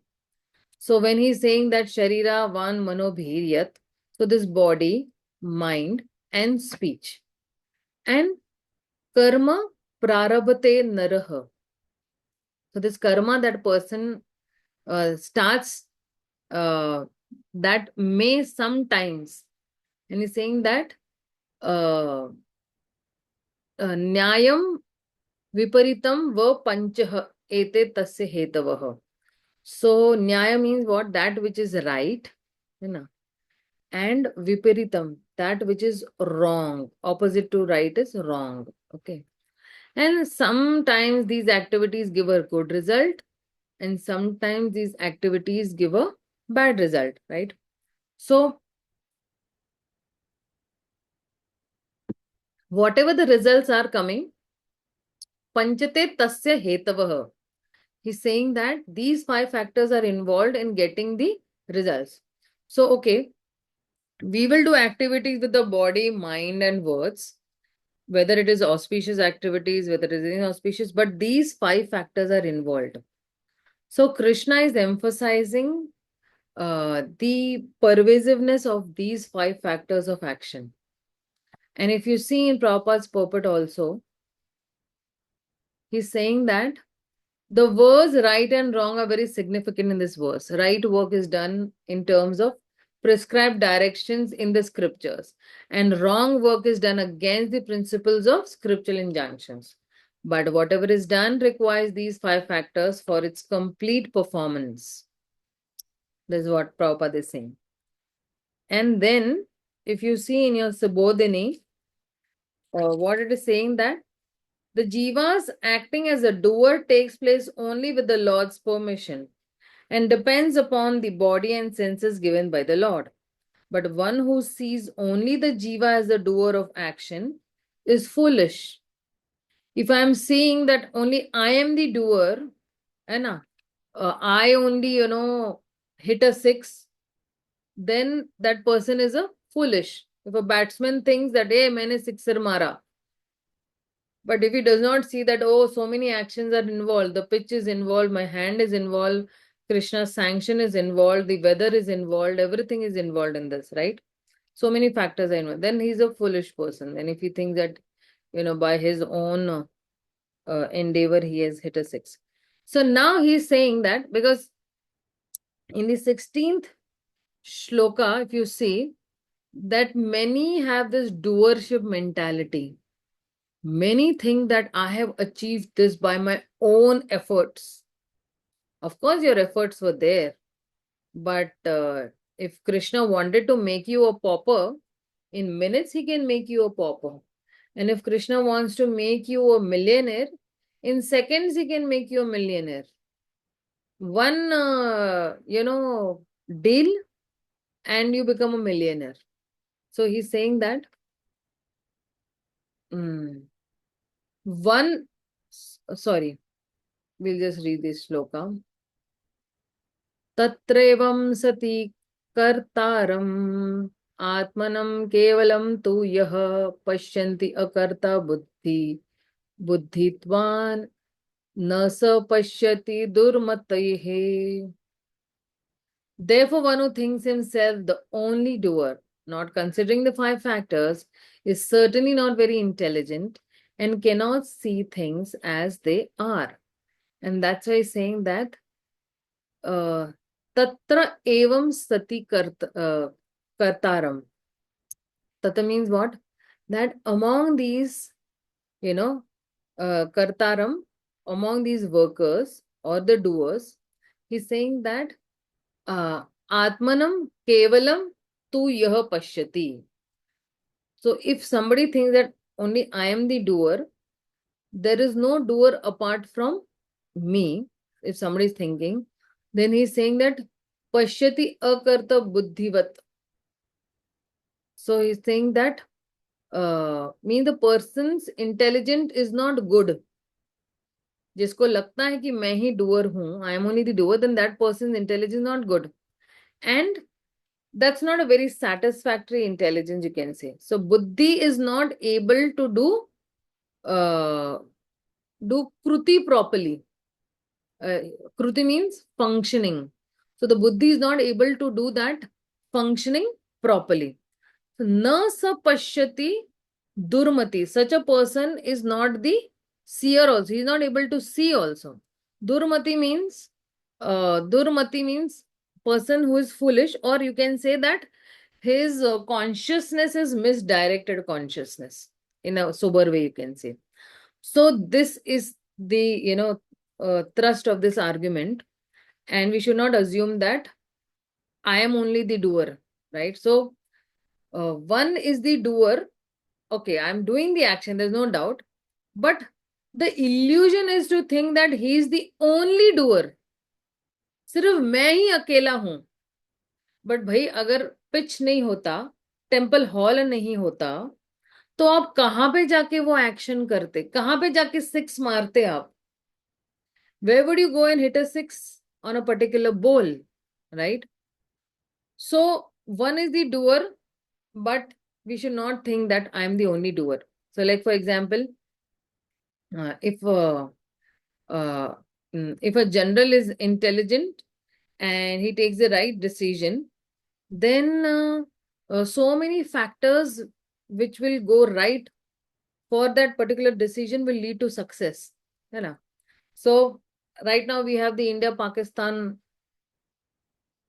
So when he's saying that Sharira Van Manobhiryat, so this body, mind, and speech, and Karma Prarabhate Naraha. So this karma that person starts, that may sometimes, and he's saying that Nyayam Viparitam va panchah ete tasya hetavah. So Nyaya means what? That which is right, and Viparitam, that which is wrong. Opposite to right is wrong. Okay. And sometimes these activities give a good result, and sometimes these activities give a bad result, right? So whatever the results are coming, panchate tasya hetavah. He's saying that these 5 factors are involved in getting the results. So, okay, we will do activities with the body, mind, and words, whether it is auspicious activities, whether it is inauspicious, but these 5 factors are involved. So, Krishna is emphasizing the pervasiveness of these 5 factors of action. And if you see in Prabhupada's purport also, he's saying that the words right and wrong are very significant in this verse. Right work is done in terms of prescribed directions in the scriptures, and wrong work is done against the principles of scriptural injunctions. But whatever is done requires these 5 factors for its complete performance. This is what Prabhupada is saying. And then, if you see in your Subodhini, what it is saying that the jivas acting as a doer takes place only with the Lord's permission and depends upon the body and senses given by the Lord. But one who sees only the jiva as the doer of action is foolish. If I am seeing that only I am the doer, and I only, hit a 6, then that person is a foolish. If a batsman thinks that, hey, maine sixer mara, but if he does not see that, oh, so many actions are involved, the pitch is involved, my hand is involved, Krishna's sanction is involved, the weather is involved, everything is involved in this, right? So many factors are involved. Then he's a foolish person. And if he thinks that, by his own endeavor, he has hit a 6. So now he's saying that because in the 16th shloka, if you see, that many have this doership mentality. Many think that I have achieved this by my own efforts. Of course, your efforts were there. But if Krishna wanted to make you a pauper, in minutes he can make you a pauper. And if Krishna wants to make you a millionaire, in seconds he can make you a millionaire. One, deal and you become a millionaire. So he's saying that we'll just read this shloka. Tatrevam sati kartaram atmanam kevalam tu yah pashyanti akarta buddhitvan na sa pashyati durmatayehe. Therefore, one who thinks himself the only doer, not considering the 5 factors, is certainly not very intelligent and cannot see things as they are. And that's why he's saying that tatra evam sati kartaram. Tata means what? That among these, kartaram, among these workers or the doers, he's saying that atmanam kevalam tu yah pashyati. So if somebody thinks that only I am the doer, there is no doer apart from me. If somebody is thinking, then he's saying that pashyati akarta buddhivat. So he's saying that the person's intelligence is not good. जिसको लगता है कि मैं ही doer हूँ, I am only the doer, then that person's intelligence is not good. And that's not a very satisfactory intelligence, you can say. So buddhi is not able to do kruti properly. Kruti means functioning. So the buddhi is not able to do that functioning properly. So na sa pashyati durmati. Such a person is not the seer also. He is not able to see also. Durmati means person who is foolish, or you can say that his consciousness is misdirected consciousness. In a sober way, you can say. So this is the thrust of this argument, and we should not assume that I am only the doer, right? So one is the doer. Okay, I'm doing the action, there's no doubt, but the illusion is to think that he is the only doer. सिर्फ मैं ही अकेला हूं. But भाई अगर pitch नहीं होता, temple hall नहीं होता, तो आप कहां पे जाके वो एक्शन करते, कहां पे जाके 6 मारते आप? Where would you go and hit a 6 on a particular ball, right? So one is the doer, but we should not think that I am the only doer. So like for example, if a general is intelligent and he takes the right decision, then so many factors which will go right for that particular decision will lead to success. You know? So right now we have the India-Pakistan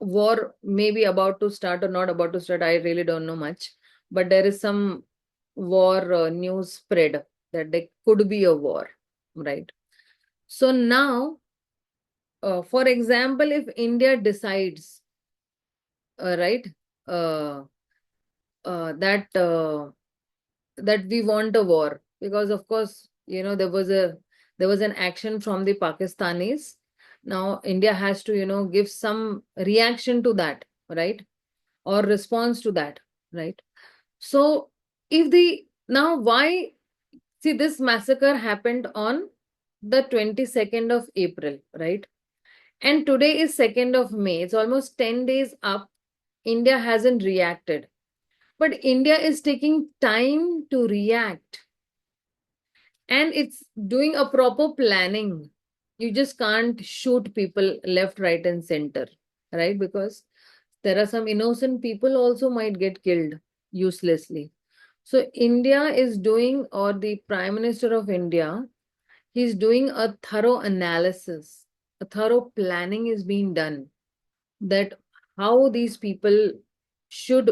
war maybe about to start or not about to start. I really don't know much, but there is some war news spread that there could be a war, right? So now, for example, if India decides, right, uh, that that we want a war, because of course, there was an action from the Pakistanis. Now India has to, give some reaction to that, right, or response to that, right? So if the now why see this massacre happened on the 22nd of April, right? And today is 2nd of May. It's almost 10 days up. India hasn't reacted. But India is taking time to react. And it's doing a proper planning. You just can't shoot people left, right, and center, right? Because there are some innocent people also might get killed uselessly. So India is doing, or the Prime Minister of India, he's doing a thorough analysis. A thorough planning is being done that how these people should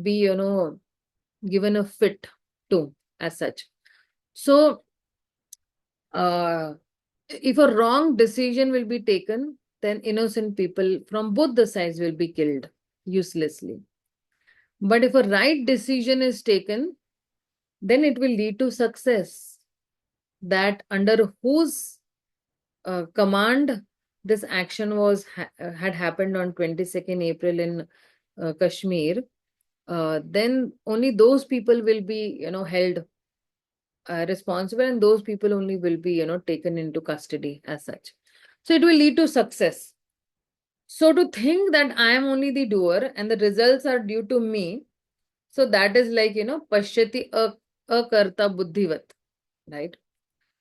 be, given a fit to as such. So, if a wrong decision will be taken, then innocent people from both the sides will be killed uselessly. But if a right decision is taken, then it will lead to success. That under whose command this action was had happened on 22nd April in Kashmir, then only those people will be, held responsible, and those people only will be, taken into custody as such. So it will lead to success. So to think that I am only the doer and the results are due to me, so that is like, pashyati akarta buddhivat, right?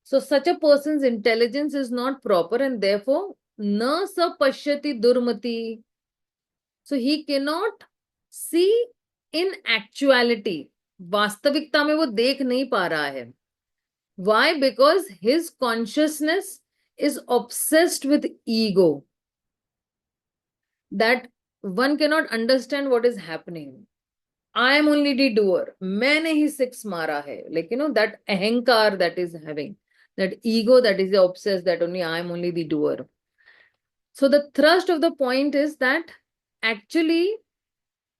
So such a person's intelligence is not proper, and therefore na sa pashyati durmati. So he cannot see in actuality. वास्तविकता में वो देख नहीं पा रहा है. Why? Because his consciousness is obsessed with ego. That one cannot understand what is happening. I am only the doer. मैंने ही six मारा है. Like, that ahankar that is having. That ego that is obsessed that only I am only the doer. So the thrust of the point is that actually,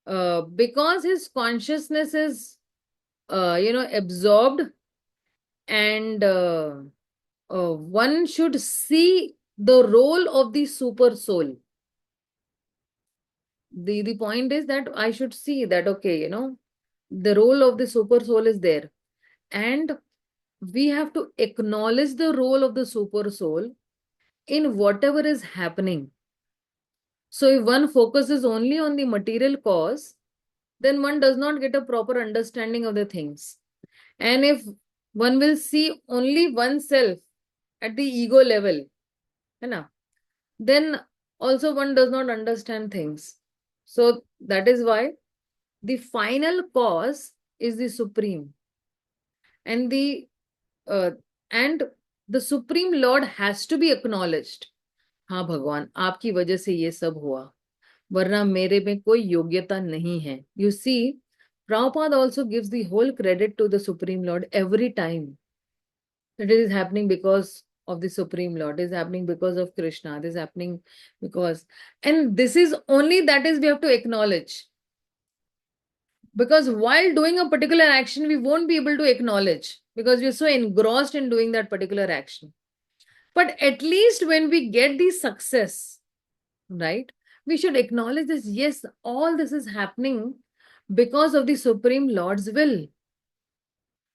because his consciousness is, absorbed, and one should see the role of the super soul. The point is that I should see that, okay, the role of the super soul is there. And we have to acknowledge the role of the super soul in whatever is happening. So if one focuses only on the material cause, then one does not get a proper understanding of the things. And if one will see only oneself at the ego level, then also one does not understand things. So that is why the final cause is the supreme, and uh, and the supreme lord has to be acknowledged. हाँ भगवान, आपकी वजह से ये सब हुआ, वरना मेरे में कोई योग्यता नहीं है. You see, Prabhupada also gives the whole credit to the Supreme Lord every time. That it is happening because of the Supreme Lord, it is happening because of Krishna, it is happening because, and this is only that is we have to acknowledge. Because while doing a particular action, we won't be able to acknowledge because we're so engrossed in doing that particular action. But at least when we get the success, right, we should acknowledge this. Yes, all this is happening because of the Supreme Lord's will.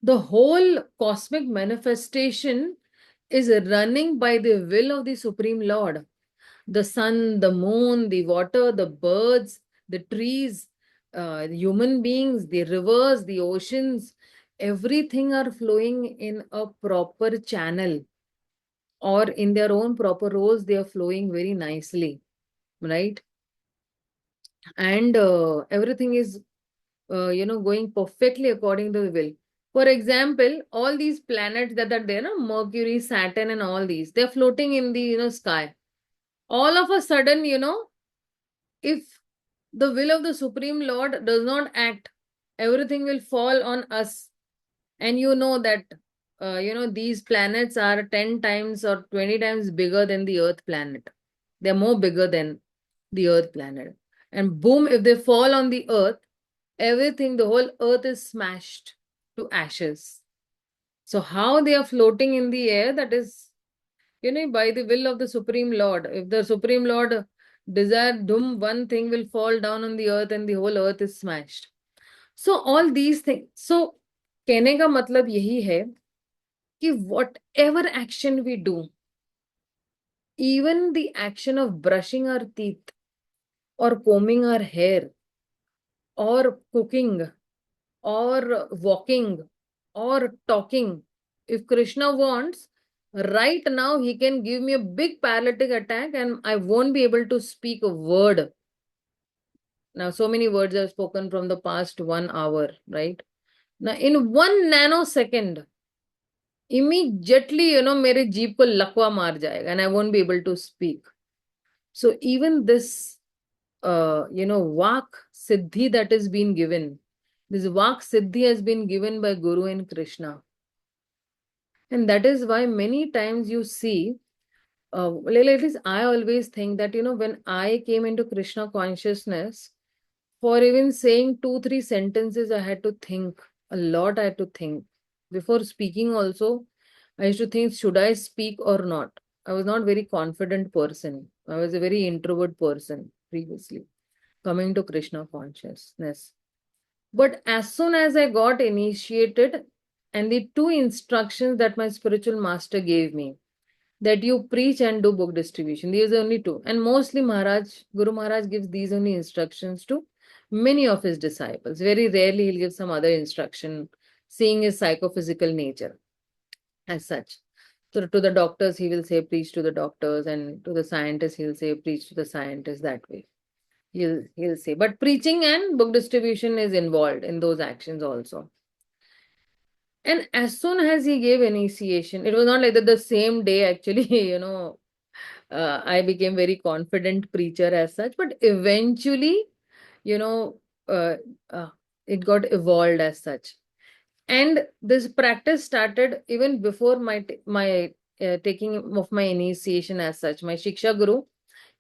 The whole cosmic manifestation is running by the will of the Supreme Lord. The sun, the moon, the water, the birds, the trees, human beings, the rivers, the oceans, everything are flowing in a proper channel, or in their own proper roles, they are flowing very nicely, right? And everything is going perfectly according to the will. For example, all these planets that are there, no? Mercury, Saturn, and all these, they're floating in the sky. All of a sudden, if the will of the Supreme Lord does not act, everything will fall on us. And you know that, these planets are 10 times or 20 times bigger than the Earth planet. They're more bigger than the Earth planet. And boom, if they fall on the Earth, everything, the whole Earth is smashed to ashes. So, how they are floating in the air, that is, by the will of the Supreme Lord. If the Supreme Lord desire doom, one thing will fall down on the earth and the whole earth is smashed. So all these things. So कहने का मतलब यही है कि whatever action we do, even the action of brushing our teeth or combing our hair or cooking or walking or talking, if Krishna wants, right now he can give me a big paralytic attack and I won't be able to speak a word. Now, so many words I've spoken from the past 1 hour, right? Now, in 1 nanosecond, immediately, मेरे जीभ को लकवा मार जाएगा and I won't be able to speak. So even this, Vak Siddhi that is being given, this Vak Siddhi has been given by Guru and Krishna. And that is why many times you see, like at least I always think that, when I came into Krishna consciousness, for even saying 2, 3 sentences, I had to think a lot. I had to think before speaking also. I used to think, should I speak or not? I was not very confident person. I was a very introvert person previously, coming to Krishna consciousness. But as soon as I got initiated, and the 2 instructions that my spiritual master gave me, that you preach and do book distribution, these are only 2. And mostly Guru Maharaj gives these only instructions to many of his disciples. Very rarely he'll give some other instruction, seeing his psychophysical nature as such. So to the doctors, he will say, preach to the doctors, and to the scientists, he'll say, preach to the scientists, that way. He'll say. But preaching and book distribution is involved in those actions also. And as soon as he gave initiation, it was not like that the same day, actually, I became very confident preacher as such, but eventually, you know, uh, uh, it got evolved as such. And this practice started even before my taking of my initiation as such. My Shiksha Guru,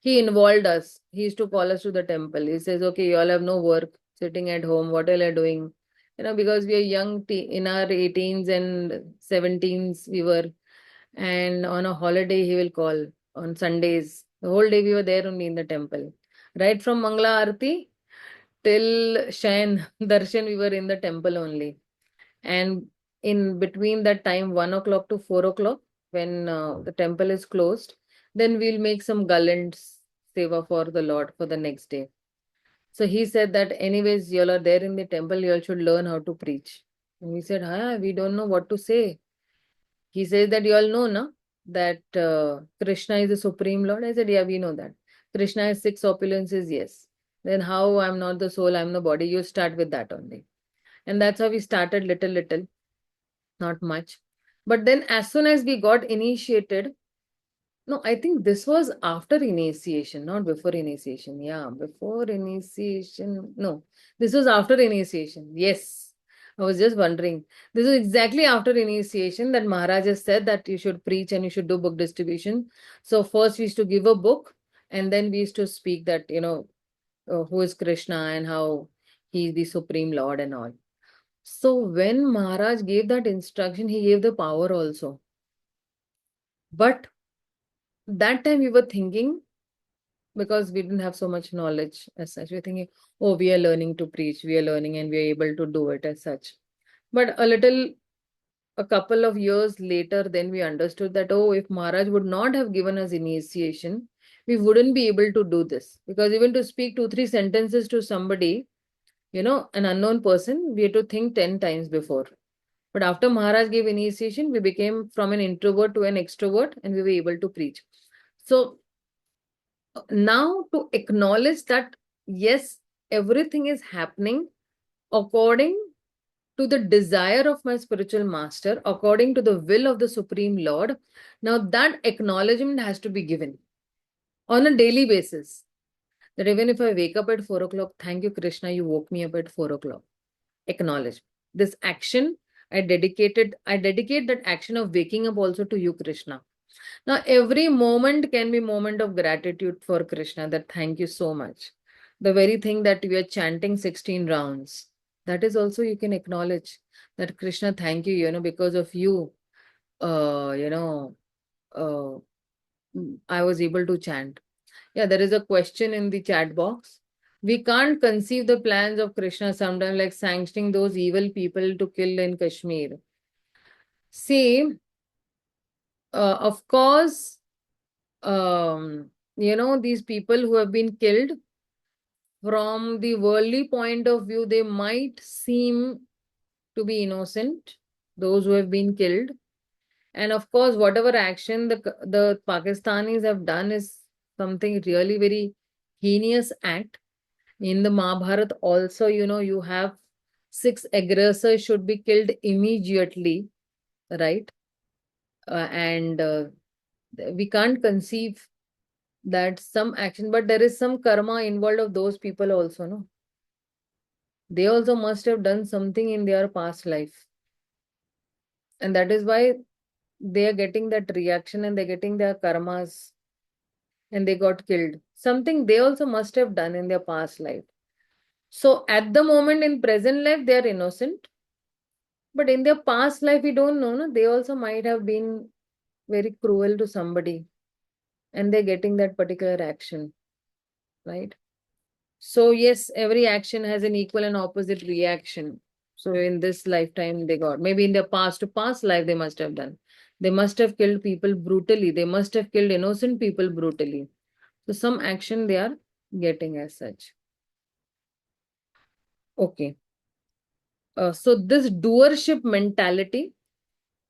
he involved us. He used to call us to the temple. He says, okay, you all have no work, sitting at home, what all are doing? Because we are young, in our 18s and 17s, we were, and on a holiday, he will call on Sundays. The whole day we were there only in the temple. Right from Mangala Arati till Shayan Darshan, we were in the temple only. And in between that time, 1 o'clock to 4 o'clock, when the temple is closed, then we'll make some Galant seva for the Lord for the next day. So he said that anyways, you all are there in the temple, you all should learn how to preach. And we said, we don't know what to say. He says that you all know, na, that Krishna is the Supreme Lord. I said, yeah, we know that. Krishna has 6 opulences, yes. Then how I'm not the soul, I'm the body. You start with that only. And that's how we started little, not much. But then as soon as we got initiated, no, I think this was after initiation, not before initiation. Yeah, before initiation. No, this was after initiation. Yes. I was just wondering. This is exactly after initiation that Maharaj has said that you should preach and you should do book distribution. So first we used to give a book, and then we used to speak that, who is Krishna and how he is the Supreme Lord and all. So when Maharaj gave that instruction, he gave the power also. But that time we were thinking, because we didn't have so much knowledge as such, we were thinking, oh, we are learning to preach, we are learning and we are able to do it as such. But a couple of years later, then we understood that, oh, if Maharaj would not have given us initiation, we wouldn't be able to do this. Because even to speak 2, 3 sentences to somebody, an unknown person, we had to think 10 times before. But after Maharaj gave initiation, we became from an introvert to an extrovert and we were able to preach. So now to acknowledge that, yes, everything is happening according to the desire of my spiritual master, according to the will of the Supreme Lord. Now that acknowledgement has to be given on a daily basis. That even if I wake up at 4 o'clock, thank you, Krishna, you woke me up at 4 o'clock. Acknowledge this action. I dedicate that action of waking up also to you, Krishna. Now, every moment can be moment of gratitude for Krishna, that thank you so much. The very thing that we are chanting 16 rounds, that is also you can acknowledge that Krishna, thank you, because of you, uh, you know, uh, I was able to chant. Yeah, there is a question in the chat box. We can't conceive the plans of Krishna sometimes, like sanctioning those evil people to kill in Kashmir. See, of course, these people who have been killed, from the worldly point of view, they might seem to be innocent, those who have been killed. And of course, whatever action the Pakistanis have done is something really very heinous act. In the Mahabharata also, you have 6 aggressors should be killed immediately, right? And we can't conceive that some action, but there is some karma involved of those people also, no? They also must have done something in their past life. And that is why they are getting that reaction and they're getting their karmas and they got killed. Something they also must have done in their past life. So at the moment in present life, they are innocent. But in their past life, we don't know, no? They also might have been very cruel to somebody and they're getting that particular action, right? So yes, every action has an equal and opposite reaction. So in this lifetime, they got, maybe in their past life, they must have done. They must have killed people brutally. They must have killed innocent people brutally. So some action they are getting as such. Okay. So this doership mentality,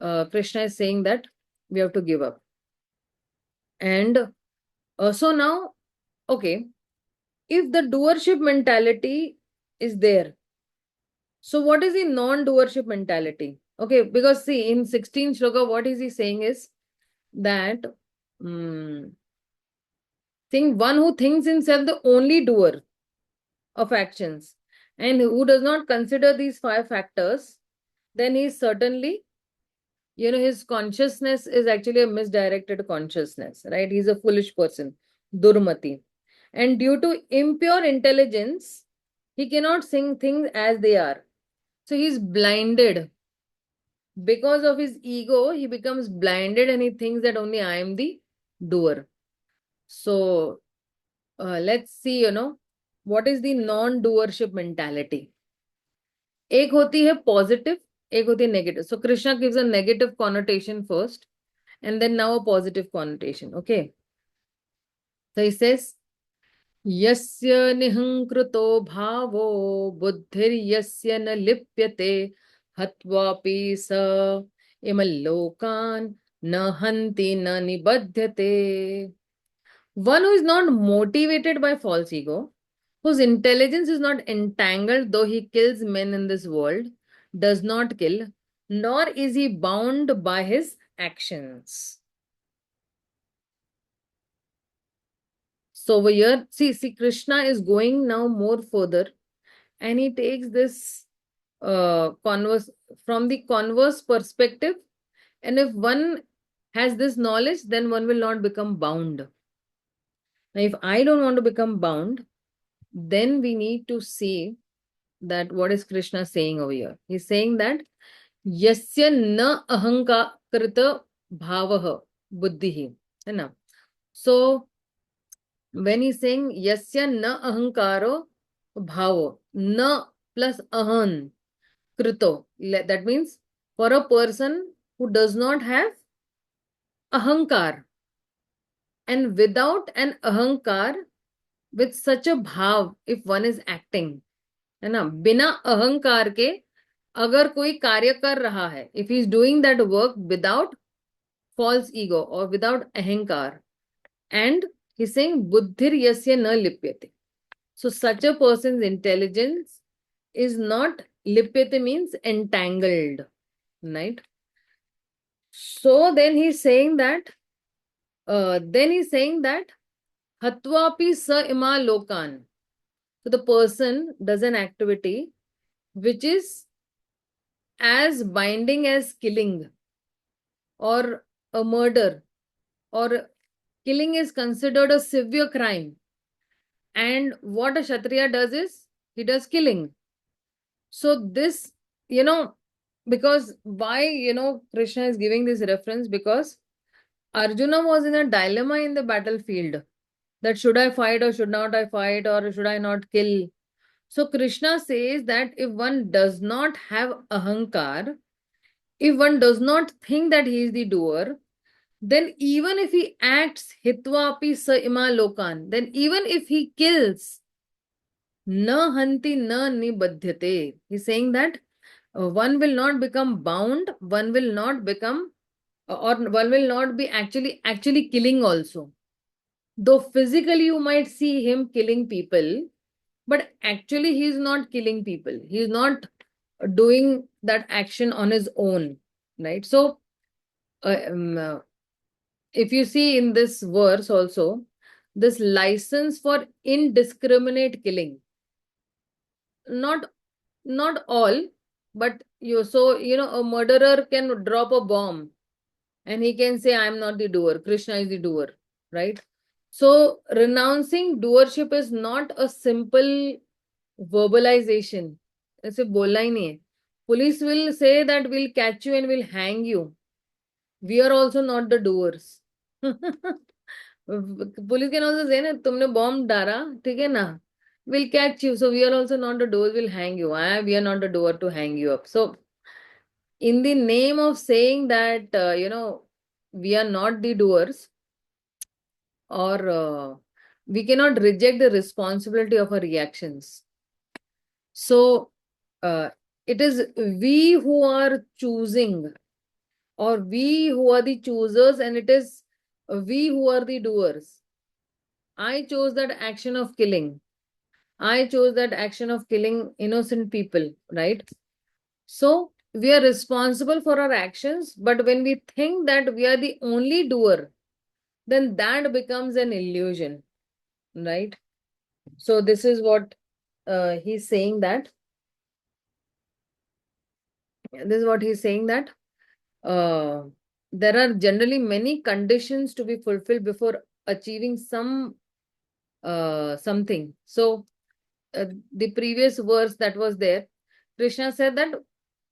Krishna is saying that we have to give up. And so now, okay, if the doership mentality is there, so what is the non-doership mentality? Okay, because see, in 16th shloka, what is he saying is that one who thinks himself the only doer of actions and who does not consider these 5 factors, then he is certainly, his consciousness is actually a misdirected consciousness, right? He's a foolish person, durmati. And due to impure intelligence, he cannot see things as they are. So he's blinded. Because of his ego, he becomes blinded and he thinks that only I am the doer. So let's see, what is the non-doership mentality. एक होती है positive, एक होती है negative. So Krishna gives a negative connotation first and then now a positive connotation. Okay. So he says, Yasya nihankrito bhavo buddhir yasya na lipyate hatvapi sa imallokan na hanti na nibadhyate. One who is not motivated by false ego, whose intelligence is not entangled though he kills men in this world, does not kill, nor is he bound by his actions. So over here, see, Krishna is going now more further and he takes this converse from the converse perspective. And if one has this knowledge, then one will not become bound. Now, if I don't want to become bound, then we need to see that what is Krishna saying over here. He's saying that yasya na ahankarita bhavaha buddhihi. So when he's saying yasya na ahankaro bhavo, na plus ahan krito, that means for a person who does not have ahankar, and without an ahankar, with such a bhav, if one is acting, है ना, बिना अहंकार के अगर कोई कार्य कर रहा है, if he is doing that work without false ego or without ahankar, and he's saying buddhir yasya na lipyate. So such a person's intelligence is not lipyate means entangled, right? So then he's saying that hatvapi sa ima lokan. So the person does an activity which is as binding as killing or a murder, or killing is considered a severe crime. And what a Kshatriya does is he does killing. So this, because why, Krishna is giving this reference, because Arjuna was in a dilemma in the battlefield, that should I fight or should not I fight, or should I not kill? So Krishna says that if one does not have ahankar, if one does not think that he is the doer, then even if he acts hitvapi sa ima lokan, then even if he kills, na hanti na nibadhyate. He's saying that one will not become bound, one will not become, or one will not be actually killing also. Though physically you might see him killing people, but actually he is not killing people. He is not doing that action on his own, right? So, if you see in this verse also, this license for indiscriminate killing, not all, but a murderer can drop a bomb and he can say, I am not the doer, Krishna is the doer, right? So renouncing doership is not a simple verbalization. ऐसे बोलना ही नहीं है. Police will say that we'll catch you and we'll hang you. We are also not the doers. Police can also say, ना तुमने bomb डाला, ठीक है ना? We'll catch you. So we are also not the doers. We'll hang you. We are not the doer to hang you up. So in the name of saying that, we are not the doers, or we cannot reject the responsibility of our reactions. So it is we who are choosing, or we who are the choosers, and it is we who are the doers. I chose that action of killing. I chose that action of killing innocent people, right? So we are responsible for our actions, but when we think that we are the only doer, then that becomes an illusion, right? So this is what he's saying that. This is what he's saying that there are generally many conditions to be fulfilled before achieving something. So the previous verse that was there, Krishna said that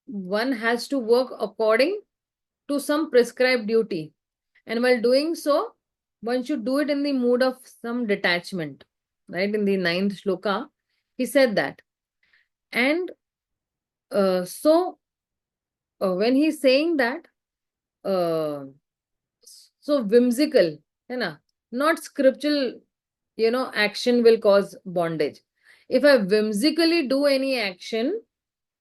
one has to work according to some prescribed duty, and while doing so, one should do it in the mood of some detachment, right? In the 9th shloka, he said that. And when he's saying that, so whimsical, not scriptural, action will cause bondage. If I whimsically do any action,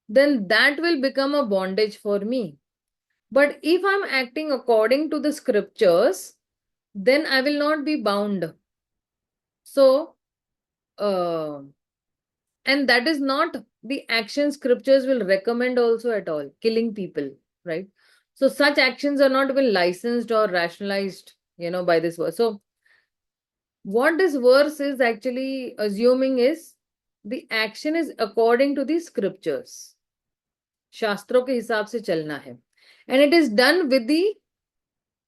then that will become a bondage for me. But if I'm acting according to the scriptures, then I will not be bound. So, and that is not the action scriptures will recommend also at all, killing people, right? So such actions are not even licensed or rationalized, by this verse. So what this verse is actually assuming is the action is according to the scriptures. शास्त्रों के हिसाब से चलना है. And it is done with the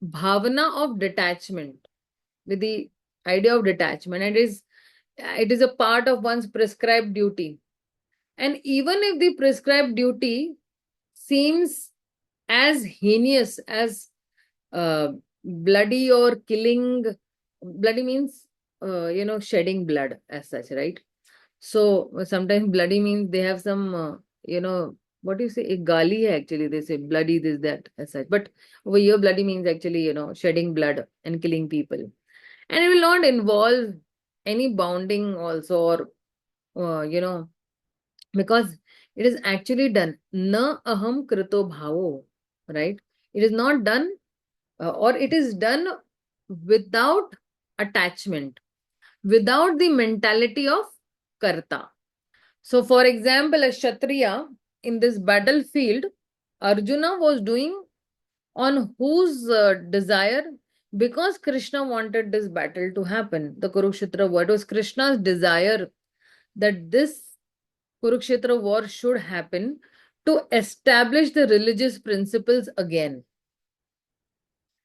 bhavana of detachment, with the idea of detachment. And it is a part of one's prescribed duty. And even if the prescribed duty seems as heinous as bloody or killing, bloody means, shedding blood as such, right? So sometimes bloody means they have some, what do you say? A gali hai actually, they say bloody this, that as such. But over here, bloody means actually, shedding blood and killing people. And it will not involve any bounding also, or, because it is actually done. Na aham krito bhavo, right? It is not done, or it is done without attachment, without the mentality of karta. So, for example, a Kshatriya in this battlefield, Arjuna was doing on whose desire? Because Krishna wanted this battle to happen. The Kurukshetra war, it was Krishna's desire that this Kurukshetra war should happen to establish the religious principles again.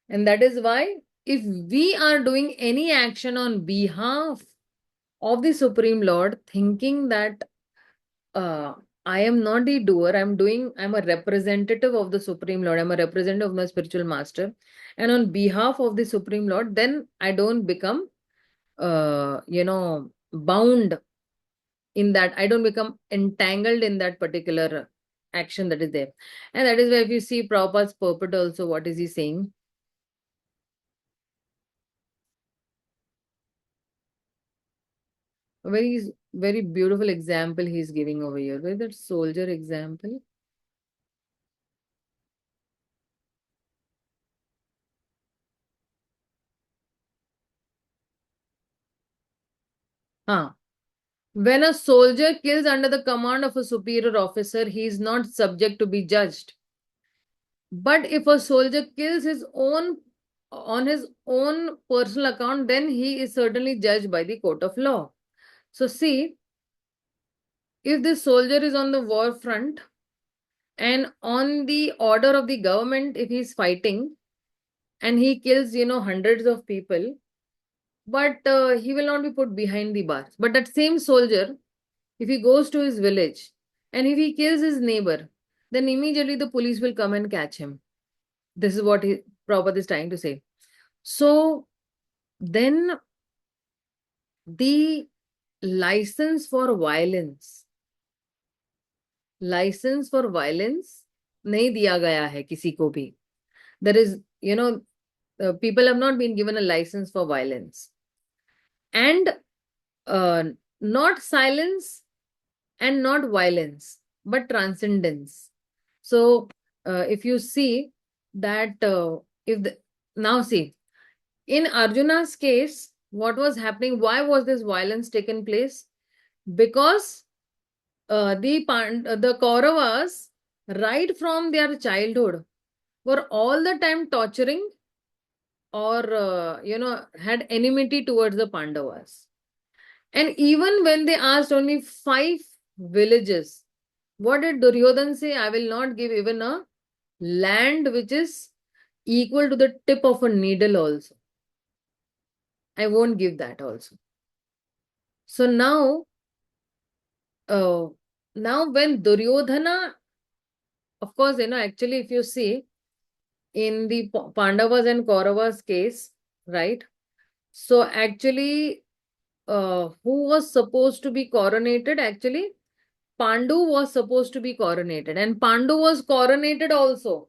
And that is why if we are doing any action on behalf of the Supreme Lord, thinking that I am not the doer, I'm a representative of the Supreme Lord, I'm a representative of my spiritual master, and on behalf of the Supreme Lord, then I don't become, bound in that, I don't become entangled in that particular action that is there. And that is why if you see Prabhupada's purport also, what is he saying? A very, very beautiful example he's giving over here. Where is that soldier example? Huh. When a soldier kills under the command of a superior officer, he is not subject to be judged. But if a soldier kills his own on his own personal account, then he is certainly judged by the court of law. So see, if this soldier is on the war front and on the order of the government, if he's fighting and he kills, hundreds of people, but he will not be put behind the bars. But that same soldier, if he goes to his village and if he kills his neighbor, then immediately the police will come and catch him. This is what Prabhupada is trying to say. So then the license for violence नहीं दिया गया है किसी को भी. There is, people have not been given a license for violence. And not silence and not violence, but transcendence. So, if you see that, now see, in Arjuna's case, what was happening? Why was this violence taken place? Because the Kauravas, right from their childhood, were all the time torturing or had enmity towards the Pandavas. And even when they asked only 5 villages, what did Duryodhan say? I will not give even a land which is equal to the tip of a needle also. I won't give that also. So now when Duryodhana, of course, actually, if you see in the Pandavas and Kauravas case, right? So actually, who was supposed to be coronated? Actually, Pandu was supposed to be coronated, and Pandu was coronated also.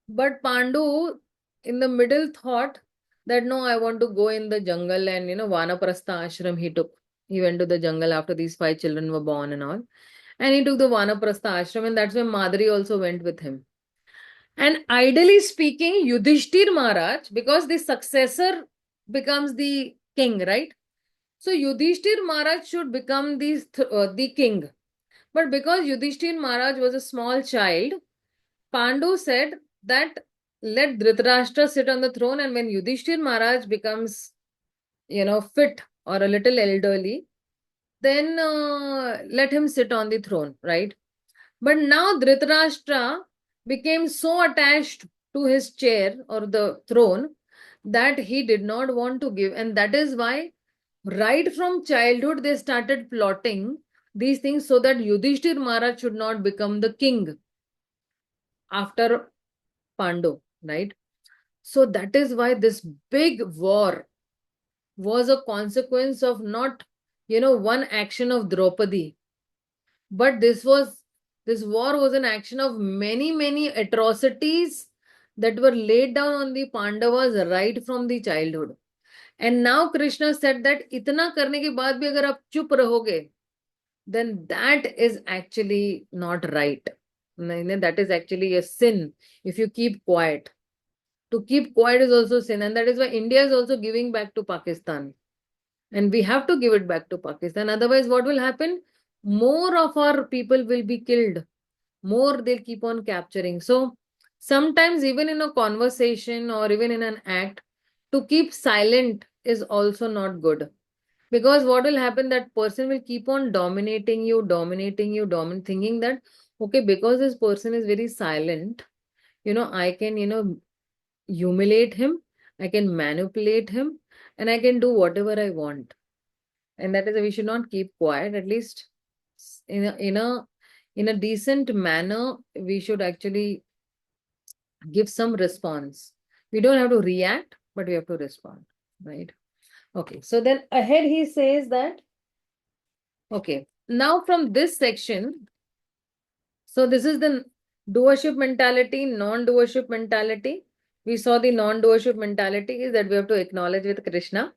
But Pandu in the middle thought that no, I want to go in the jungle, and Vanaprastha ashram he took. He went to the jungle after these 5 children were born and all. And he took the Vanaprastha ashram, and that's why Madri also went with him. And ideally speaking, Yudhishthir Maharaj, because the successor becomes the king, right? So Yudhishthir Maharaj should become the king. But because Yudhishthir Maharaj was a small child, Pandu said that let Dhritarashtra sit on the throne, and when Yudhishthir Maharaj becomes, fit or a little elderly, then let him sit on the throne, right? But now Dhritarashtra became so attached to his chair or the throne that he did not want to give. And that is why right from childhood they started plotting these things so that Yudhishthir Maharaj should not become the king after Pandu, right? So that is why this big war was a consequence of not, one action of Draupadi, but this war was an action of many, many atrocities that were laid down on the Pandavas right from the childhood. And now Krishna said that itna karne ke baad bhi agar aap chup rahoge, then that is actually not right. That is actually a sin if you keep quiet. To keep quiet is also sin, and that is why India is also giving back to Pakistan. And we have to give it back to Pakistan. Otherwise, what will happen? more of our people will be killed, more they'll keep on capturing. So sometimes even in a conversation or even in an act, to keep silent is also not good. Because what will happen, that person will keep on dominating you, thinking that, okay, because this person is very silent, I can, humiliate him, I can manipulate him, and I can do whatever I want. And that is why we should not keep quiet. At least in a decent manner, we should actually give some response. We don't have to react, but we have to respond, right? Okay, so then ahead he says that, okay, now from this section, so this is the doership mentality, non-doership mentality. We saw the non-doership mentality is that we have to acknowledge with Krishna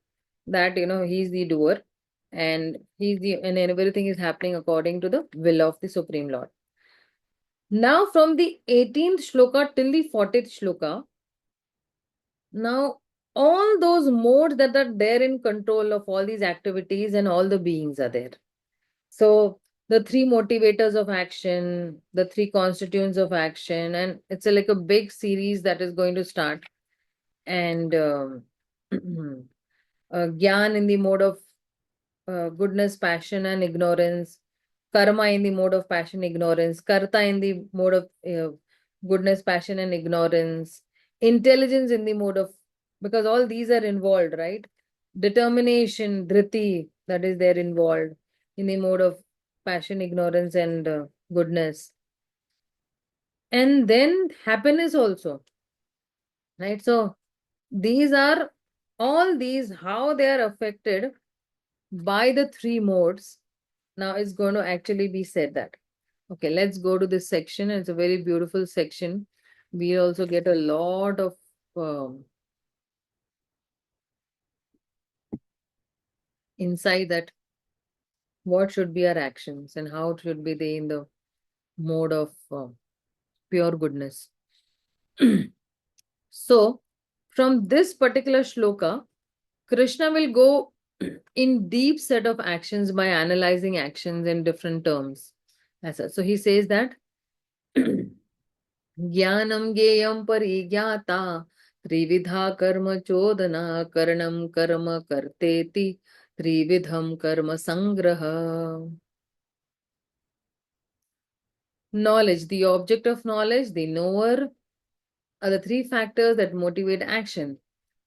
that, he's the doer, and and everything is happening according to the will of the Supreme Lord. Now from the 18th shloka till the 40th shloka, now all those modes that are there in control of all these activities and all the beings are there. So the three motivators of action, the three constituents of action, and it's like a big series that is going to start. And Gyan in the mode of goodness, passion, and ignorance. Karma in the mode of passion, ignorance. Karta in the mode of goodness, passion, and ignorance. Intelligence in the mode of, because all these are involved, right? Determination, dhriti, that is there involved in the mode of passion, ignorance, and goodness. And then happiness also, right? So these are all these, how they are affected by the three modes. Now it's going to actually be said that. Okay, let's go to this section. It's a very beautiful section. We also get a lot of insight that what should be our actions and how should be they in the mode of pure goodness. So, from this particular shloka, Krishna will go in deep set of actions by analyzing actions in different terms. So he says that ज्ञानम ज्ञेयम परिज्ञाता त्रिविधा कर्म चोदना करणम कर्म कर्तेति त्रिविधम कर्म संग्रह. Knowledge, the object of knowledge, the knower, are the three factors that motivate action.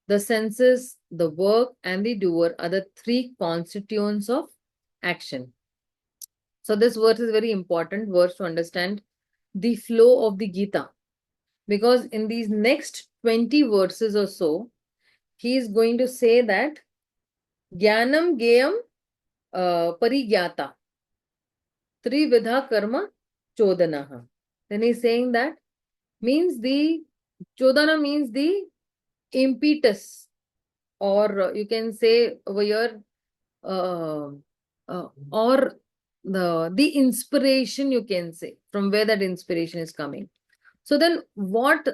The senses, the work, and the doer are the three constituents of action. So this verse is very important verse to understand the flow of the Gita. Because in these next 20 verses or so, he is going to say that Jnanam Geyam Parigyata Trividha Karma Chodanaha. Then he's saying that means the Chodana means the impetus, or you can say over here, or the inspiration, you can say, from where that inspiration is coming. So then what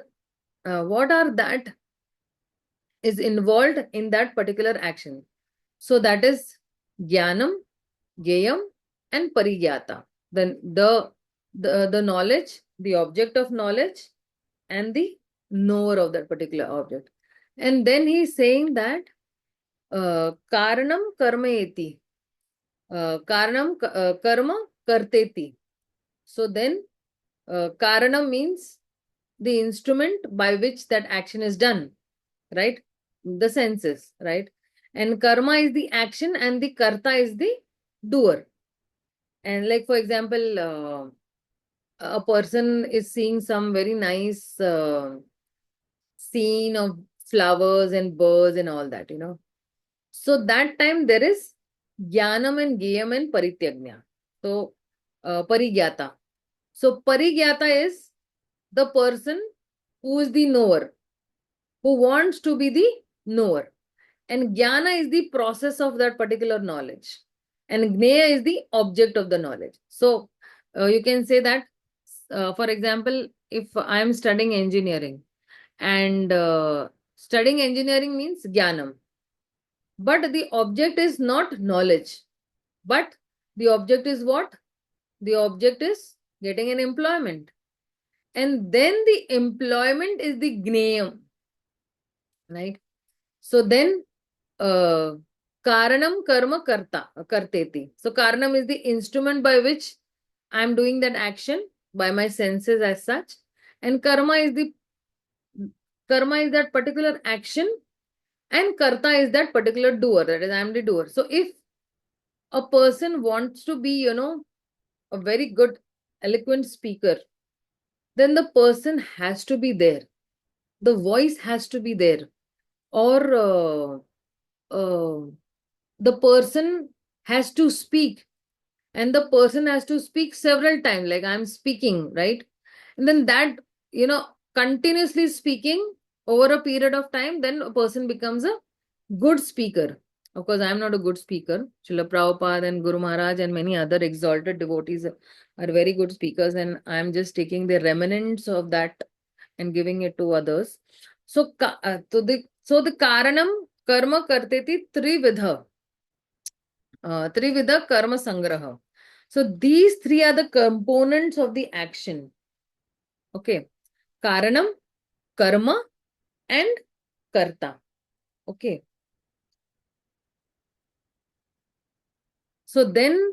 are that is involved in that particular action? So that is Jnanam, Geyam, and Parigyata. Then the knowledge, the object of knowledge, and the knower of that particular object. And then he is saying that Karanam Karmayeti. Karanam Karma Karteti. So then Karanam means the instrument by which that action is done, right? The senses, right? And karma is the action and the karta is the doer. And like, for example, a person is seeing some very nice scene of flowers and birds and all that, So that time there is jnanam and geyam and parityagnya. So parigyata. So parigyata is the person who is the knower, who wants to be the knower. And jnana is the process of that particular knowledge. And gneya is the object of the knowledge. So you can say that, for example, if I am studying engineering, and studying engineering means jnanam. But the object is not knowledge, but The object is what? The object is getting an employment. And then the employment is the gnayam, right? So then, karanam karma karteti. So karanam is the instrument by which I am doing that action by my senses as such. And karma is that particular action, and karta is that particular doer, that is, I am the doer. So if a person wants to be, a very good, eloquent speaker, then the person has to be there. The voice has to be there. Or the person has to speak, and the person has to speak several times, like I'm speaking, right? And then that, continuously speaking over a period of time, then a person becomes a good speaker. Of course, I'm not a good speaker. Srila Prabhupada and Guru Maharaj and many other exalted devotees are very good speakers, and I'm just taking the remnants of that and giving it to others. So, the karanam karma karteti trividha, trividha karma sangraha. So these three are the components of the action. Okay, karanam, karma, and karta. Okay. So then,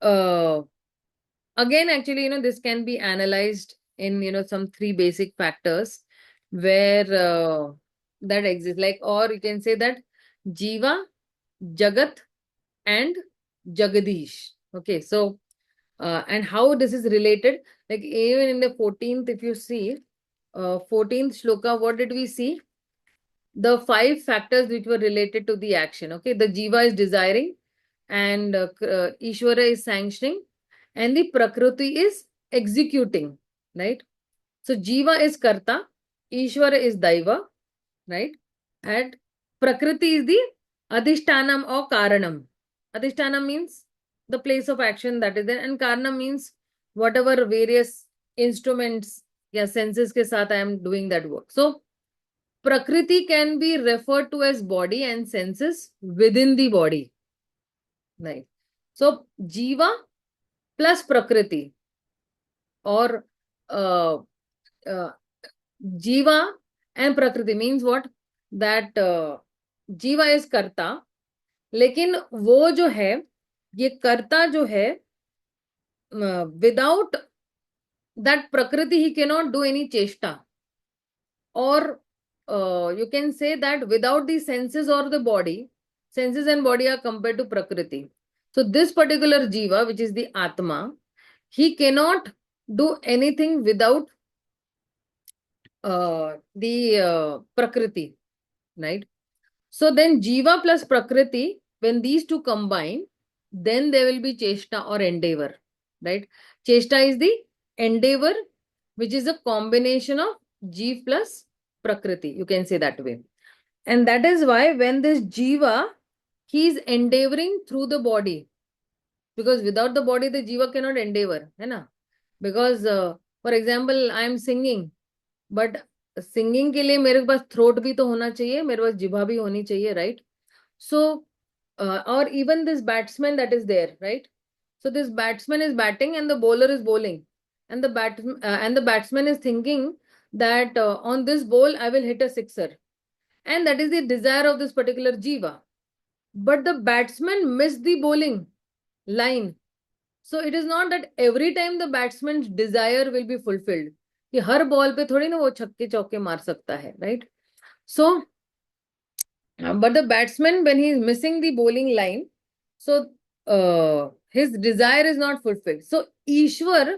again, actually, this can be analyzed in, some three basic factors where that exist. Like, or you can say that Jiva, Jagat, and Jagadish. Okay, so, and how this is related, like even in the 14th, if you see, 14th shloka, what did we see? The 5 factors which were related to the action. Okay, the Jiva is desiring, and Ishvara is sanctioning, and the Prakriti is executing, right? So Jiva is Karta, Ishvara is Daiva, right? And Prakriti is the Adhishtanam or Karanam. Adhishtanam means the place of action that is there, and Karanam means whatever various instruments, yeah, senses ke saath I am doing that work. So Prakriti can be referred to as body and senses within the body. Right. So Jiva plus Prakriti, or uh, uh, Jiva and Prakriti means what? That Jiva is Karta, लेकिन वो जो है, ये कर्ता जो है, without that Prakriti he cannot do any cheshta. Or you can say that without the senses or the body, senses and body are compared to Prakriti. So this particular Jiva, which is the Atma, he cannot do anything without the Prakriti, right? So then Jiva plus Prakriti, when these two combine, then there will be Cheshta or endeavor, right? Cheshta is the endeavor, which is a combination of Jeev plus Prakriti. You can say that way. And that is why when this Jiva, he is endeavoring through the body. Because without the body, the Jiva cannot endeavor. Hai na? Because, for example, I am singing, but singing के लिए मेरे पास throat भी तो होना चाहिए, मेरे पास जिभा भी होनी चाहिए, right? So, or even this batsman that is there, right? So this batsman is batting and the bowler is bowling, and the batsman is thinking that on this ball I will hit a sixer, and that is the desire of this particular jiva. But the batsman missed the bowling line. So it is not that every time the batsman's desire will be fulfilled. कि हर ball पे थोड़ी ना वो छक्के चौके मार सकता है, right? So, but the batsman, when he is missing the bowling line, so his desire is not fulfilled. So Ishwar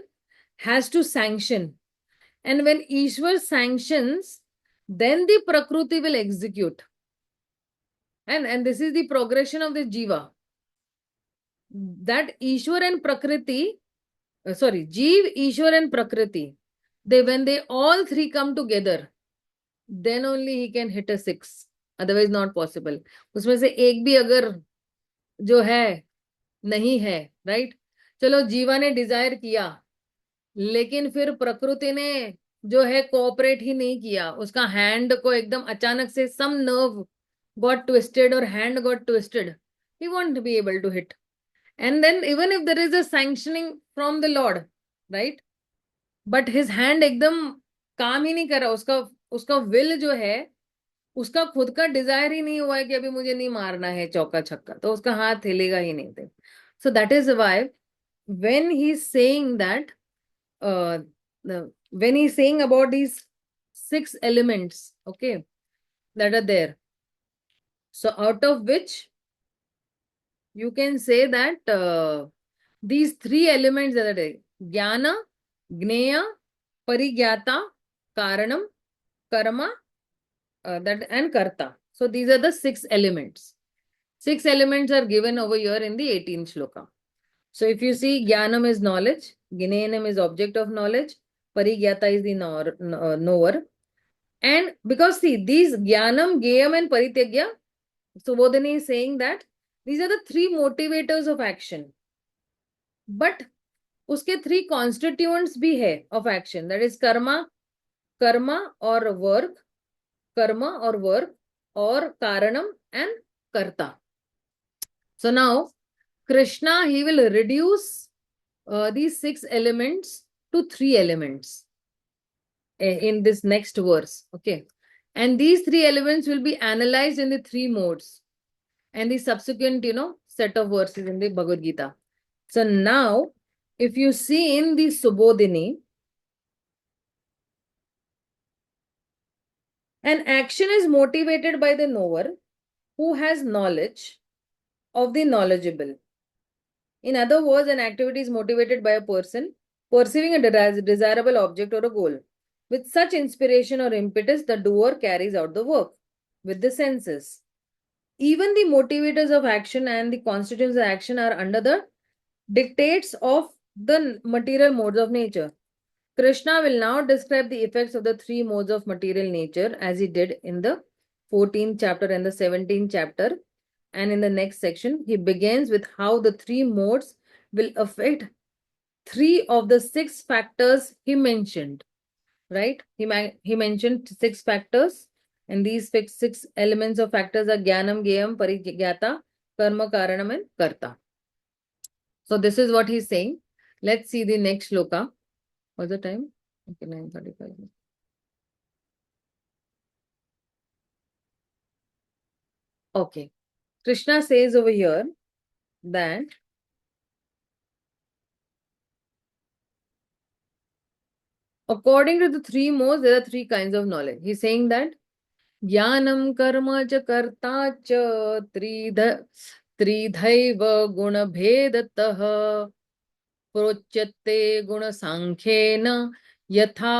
has to sanction, and when Ishwar sanctions, then the Prakriti will execute, and this is the progression of the Jiva. That Ishwar and Prakriti, Jeev, Ishwar and Prakriti, when they all three come together, then only he can hit a six. Otherwise not possible. उसमें से एक भी अगर जो है नहीं है, right? चलो जीवा ने डिजायर किया, लेकिन फिर प्रकृति ने जो है कोऑपरेट ही नहीं किया, उसका हैंड को एकदम अचानक से सम नर्व गॉट ट्विस्टेड और hand got twisted, he won't be able to hit. And then even if there is a sanctioning from the Lord, right? But his hand एकदम काम ही नहीं कर रहा, उसका will जो है, उसका खुद का डिजायर ही नहीं हुआ है कि अभी मुझे नहीं मारना है चौका छक्का, तो उसका हाथ हिलेगा ही नहीं थे. So that is why when he's saying that, uh, when he's saying about these 6 elements, okay, that are there, so out of which you can say that these 3 elements that are there, jnana, gneya, parigyata, karanam, karma, that and karta. So these are the 6 elements. 6 elements are given over here in the 18th shloka. So if you see, jnanam is knowledge, gneyanam is object of knowledge, parigyata is the knower. And because see, these jnanam, geyam and parityagya, Subodhini is saying that these are the 3 motivators of action. But उसके 3 constituents भी है of action, that is karma or work, karma or work, or karanam and karta. So now Krishna, he will reduce these 6 elements to 3 elements in this next verse. Okay. And these 3 elements will be analyzed in the 3 modes and the subsequent, set of verses in the Bhagavad Gita. So now, if you see in the Subodhini, an action is motivated by the knower who has knowledge of the knowledgeable. In other words, an activity is motivated by a person perceiving a desirable object or a goal. With such inspiration or impetus, the doer carries out the work with the senses. Even the motivators of action and the constituents of action are under the dictates of the material modes of nature. Krishna will now describe the effects of the 3 modes of material nature as he did in the 14th chapter and the 17th chapter. And in the next section, he begins with how the 3 modes will affect 3 of the 6 factors he mentioned. Right? He mentioned 6 factors, and these 6 elements of factors are Jnanam, Geyam, Parigyata, Karma, Karanam, and Karta. So this is what he's saying. Let's see the next shloka. What's the time? Okay, 9:35. Okay. Krishna says over here that according to the 3 modes, there are 3 kinds of knowledge. He's saying that Jnanam, Karma, cha Karta cha त्रिधैव गुणभेदतः प्रोच्यते गुणसाङ्ख्येन यथा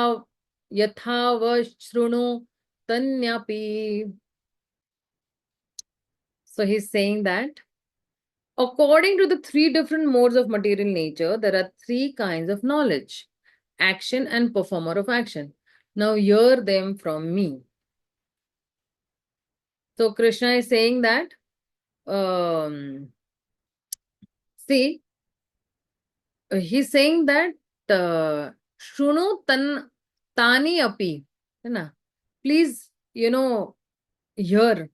यथावशृणु तन्यापि. So he's saying that according to the 3 different modes of material nature, there are 3 kinds of knowledge: action and performer of action. Now hear them from me. So Krishna is saying that, see, he's saying that Shunu Tani Api, please, hear.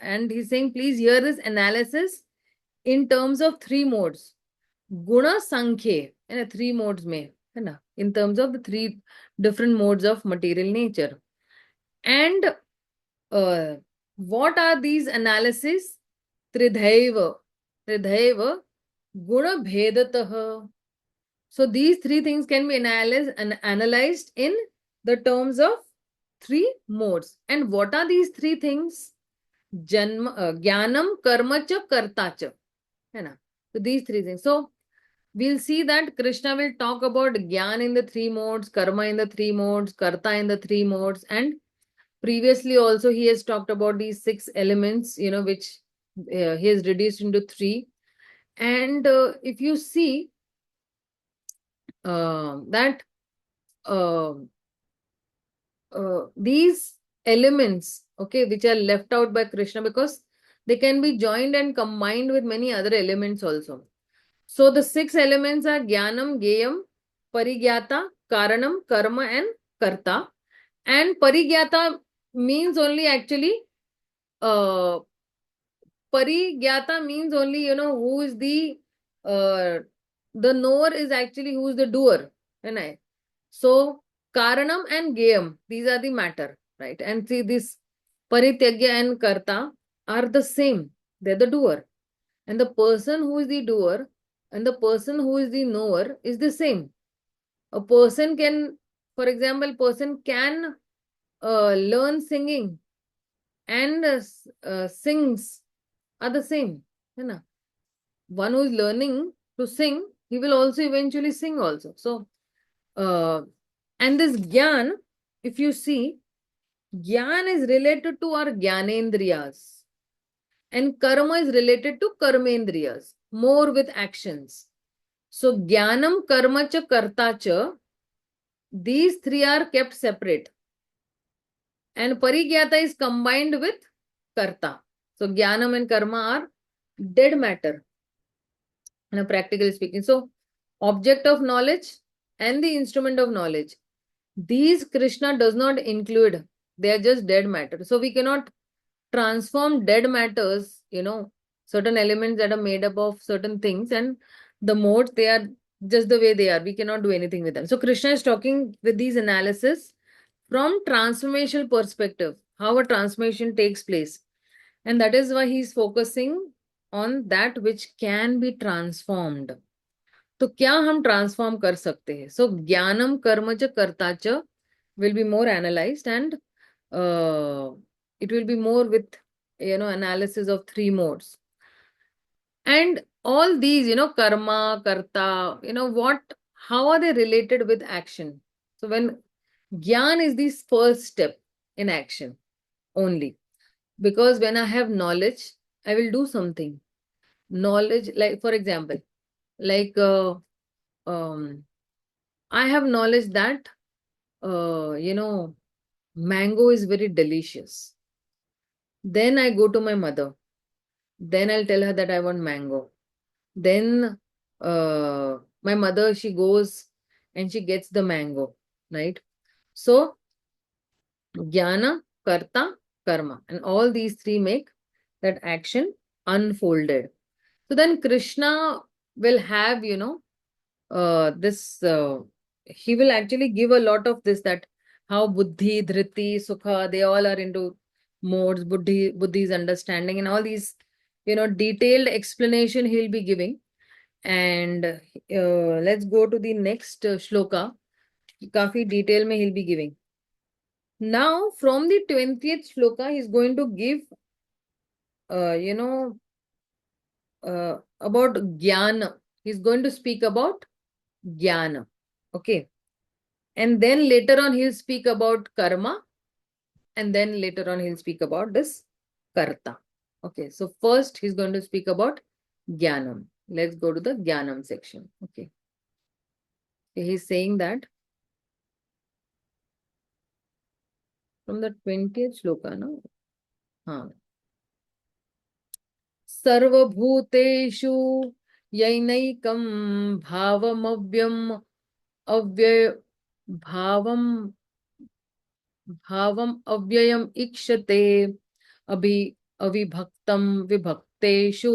And he's saying, please hear this analysis in terms of 3 modes. Guna Sankhya, 3 modes mein, in terms of the 3 different modes of material nature. And what are these analyses? Tridhaiva Guna Bhedatah. So these 3 things can be analyzed in the terms of 3 modes. And what are these 3 things? Jnanam, Karma cha, Karta cha. So these 3 things. So we'll see that Krishna will talk about Jnana in the 3 modes, Karma in the 3 modes, Karta in the 3 modes, and previously also he has talked about these 6 elements, which he has reduced into 3. And if you see that these elements, okay, which are left out by Krishna because they can be joined and combined with many other elements also. So the 6 elements are Jnanam, Geyam, Parigyata, Karanam, Karma, and Karta. And Parigyata means only actually, Parigyata means only, who is the the knower is actually who is the doer. Right? So Karanam and Gayam, these are the matter, right? And see, this Parityagya and Karta are the same. They're the doer. And the person who is the doer and the person who is the knower is the same. A person can, for example, person can learn singing and sings are the same. You know? One who is learning to sing, he will also eventually sing also. So, and this Gyan, if you see, Gyan is related to our Gyanendriyas and Karma is related to Karmendriyas, more with actions. So, Gyanam, Karma cha, Karta cha, these three are kept separate. And Parigyata is combined with Karta. So, Gyanam and Karma are dead matter. Practically speaking. So, object of knowledge and the instrument of knowledge. These Krishna does not include. They are just dead matter. So, we cannot transform dead matters, certain elements that are made up of certain things, and the modes, they are just the way they are. We cannot do anything with them. So, Krishna is talking with these analysis from transformational perspective, how a transformation takes place. And that is why he is focusing on that which can be transformed. तो क्या हम transform कर सकते हैं? सो ज्ञानम कर्म च कर्ता च will be more analyzed, and it will be more with analysis of three modes. And all these, karma, karta, how are they related with action? So when Gyan is the first step in action only, because when I have knowledge, I will do something. Knowledge, like for example, like I have knowledge that mango is very delicious. Then I go to my mother. Then I'll tell her that I want mango. Then my mother, she goes and she gets the mango, right? So jnana, karta, karma, and all these three make that action unfolded. So then Krishna will have, this, he will actually give a lot of this, that how buddhi, dhriti, sukha, they all are into modes, buddhi is understanding, and all these, detailed explanation he'll be giving. And let's go to the next shloka. Kafi detail mein he'll be giving. Now, from the 20th shloka, he's going to give, about jnana. He's going to speak about jnana. Okay. And then later on, he'll speak about karma. And then later on, he'll speak about this karta. Okay. So first, he's going to speak about jnanam. Let's go to the jnanam section. Okay. He's saying that from the 20th shloka, no? सर्वभूतेषु यैनैकं भावमव्यम् अव्यय भावम अव्ययम इक्षते अविभक्तं विभक्तेषु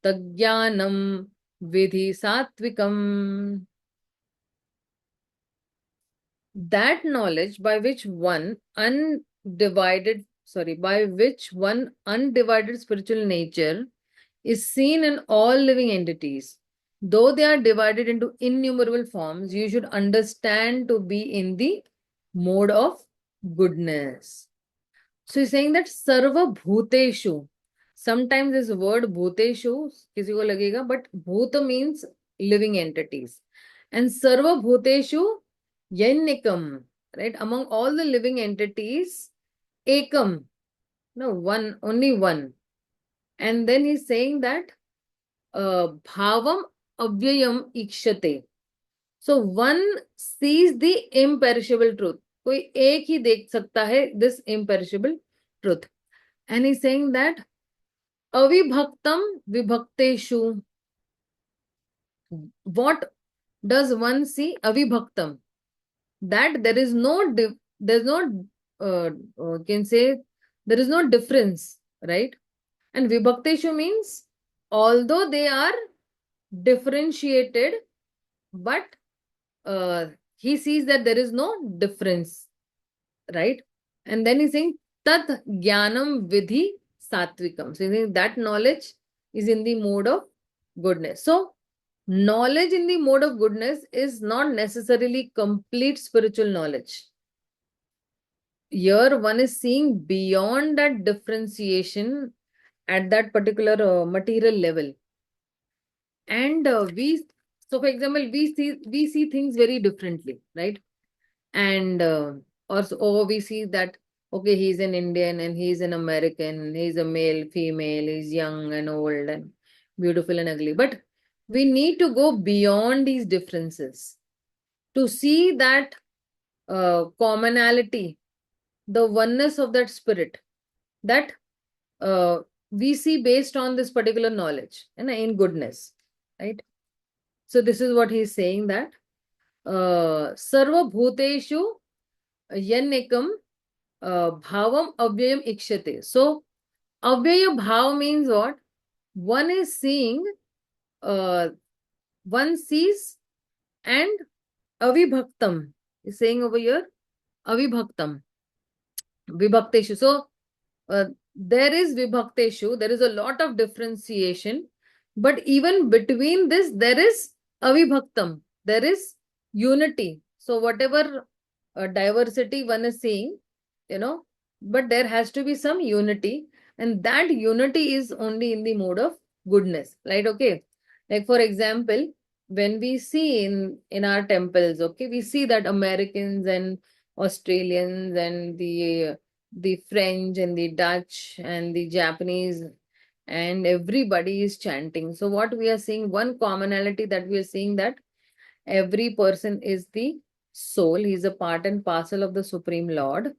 तज्ज्ञानं विधि सात्विकम्. That knowledge by which one undivided spiritual nature is seen in all living entities. Though they are divided into innumerable forms, you should understand to be in the mode of goodness. So he's saying that sarva bhuteshu. Sometimes this word bhuteshu, kisi ko lagega, but bhuta means living entities. And sarva bhuteshu Yennikam, right? Among all the living entities, Ekam, no, one, only one. And then he's saying that Bhavam Avyayam Ikshate. So one sees the imperishable truth. कोई एक ही देख सकता है this imperishable truth. And he's saying that Avibhaktam Vibhakteshu. What does one see? Avibhaktam. That there is no can say there is no difference, right? And vibhakteshu means although they are differentiated, but he sees that there is no difference, right? And then he's saying tat jnanam vidhi satvikam. So he's saying that knowledge is in the mode of goodness. So knowledge in the mode of goodness is not necessarily complete spiritual knowledge. Here one is seeing beyond that differentiation at that particular material level. And so for example, we see things very differently, right? And or we see that, okay, he's an Indian and he's an American, he's a male, female, he's young and old and beautiful and ugly. But we need to go beyond these differences to see that commonality, the oneness of that spirit, that uh, we see based on this particular knowledge and in goodness, right? So this is what he's saying, that sarva bhuteshu yanekam bhavam avyayam ikshate. So avyaya bhav means what? One is seeing, one sees, and avibhaktam is saying over here, avibhaktam, vibhakteshu. So there is vibhakteshu, there is a lot of differentiation, but even between this, there is avibhaktam, there is unity. So whatever diversity one is seeing, but there has to be some unity, and that unity is only in the mode of goodness, right? Okay, like for example, when we see in our temples, okay, we see that Americans and Australians and the French and the Dutch and the Japanese, and everybody is chanting. So what we are seeing, one commonality that we are seeing, that every person is the soul. He is a part and parcel of the Supreme Lord,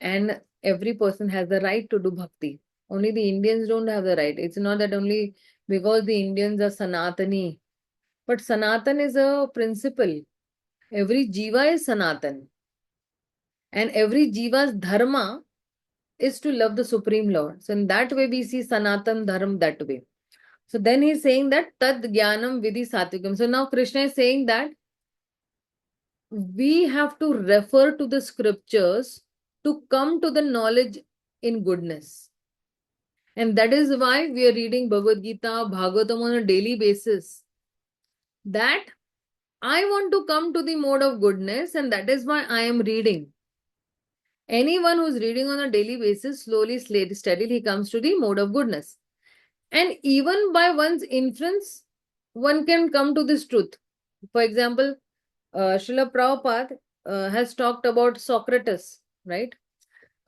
and every person has the right to do bhakti. Only the Indians don't have the right. It's not that only because the Indians are Sanatani, but Sanatan is a principle. Every jiva is Sanatan, and every jiva's dharma is to love the Supreme Lord. So in that way, we see Sanatan Dharma that way. So then he's saying that Tad Jnanam Vidhi Satvikam. So now Krishna is saying that we have to refer to the scriptures to come to the knowledge in goodness. And that is why we are reading Bhagavad Gita, Bhagavatam on a daily basis. That I want to come to the mode of goodness, and that is why I am reading. Anyone who's reading on a daily basis, slowly, steadily, he comes to the mode of goodness. And even by one's inference, one can come to this truth. For example, Srila Prabhupada has talked about Socrates, right?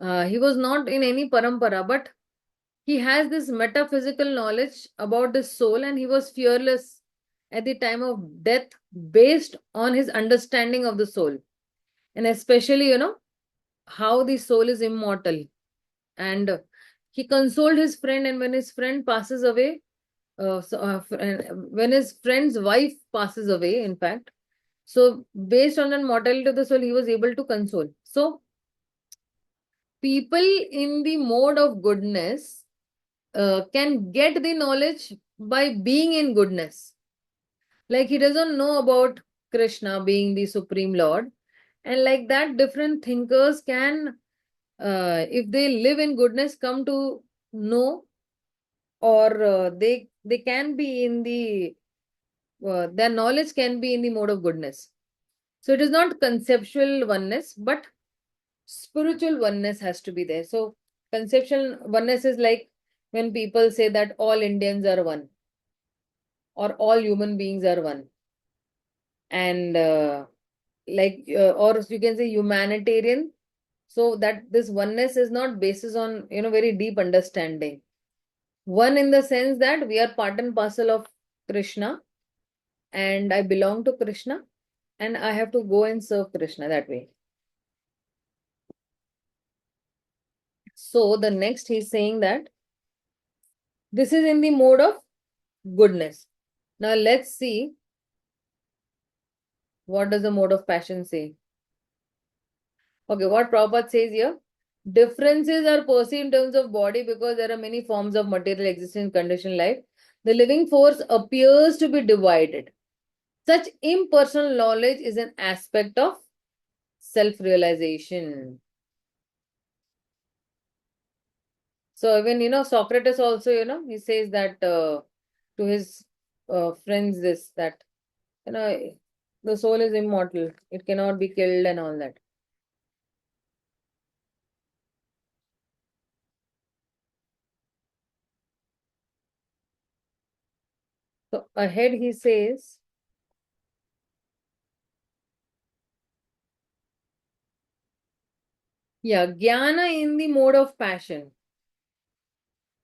He was not in any parampara, but he has this metaphysical knowledge about the soul, and he was fearless at the time of death based on his understanding of the soul. And especially, how the soul is immortal. And he consoled his friend, and when his friend passes away, when his friend's wife passes away, in fact, so based on the mortality of the soul, he was able to console. So people in the mode of goodness can get the knowledge by being in goodness. Like he doesn't know about Krishna being the Supreme Lord, and like that, different thinkers can, if they live in goodness, come to know, or they can be in the their knowledge can be in the mode of goodness. So it is not conceptual oneness, but spiritual oneness has to be there. So conceptual oneness is like when people say that all Indians are one, or all human beings are one, and or you can say humanitarian. So that this oneness is not basis on very deep understanding. One in the sense that we are part and parcel of Krishna, and I belong to Krishna, and I have to go and serve Krishna that way. So the next he's saying that this is in the mode of goodness. Now let's see what does the mode of passion say. Okay, what Prabhupada says here, differences are perceived in terms of body because there are many forms of material existence in conditioned life. The living force appears to be divided. Such impersonal knowledge is an aspect of self-realization. So even, Socrates also, he says that to his friends this, that, you know, the soul is immortal. It cannot be killed and all that. So ahead he says, yeah, jnana in the mode of passion.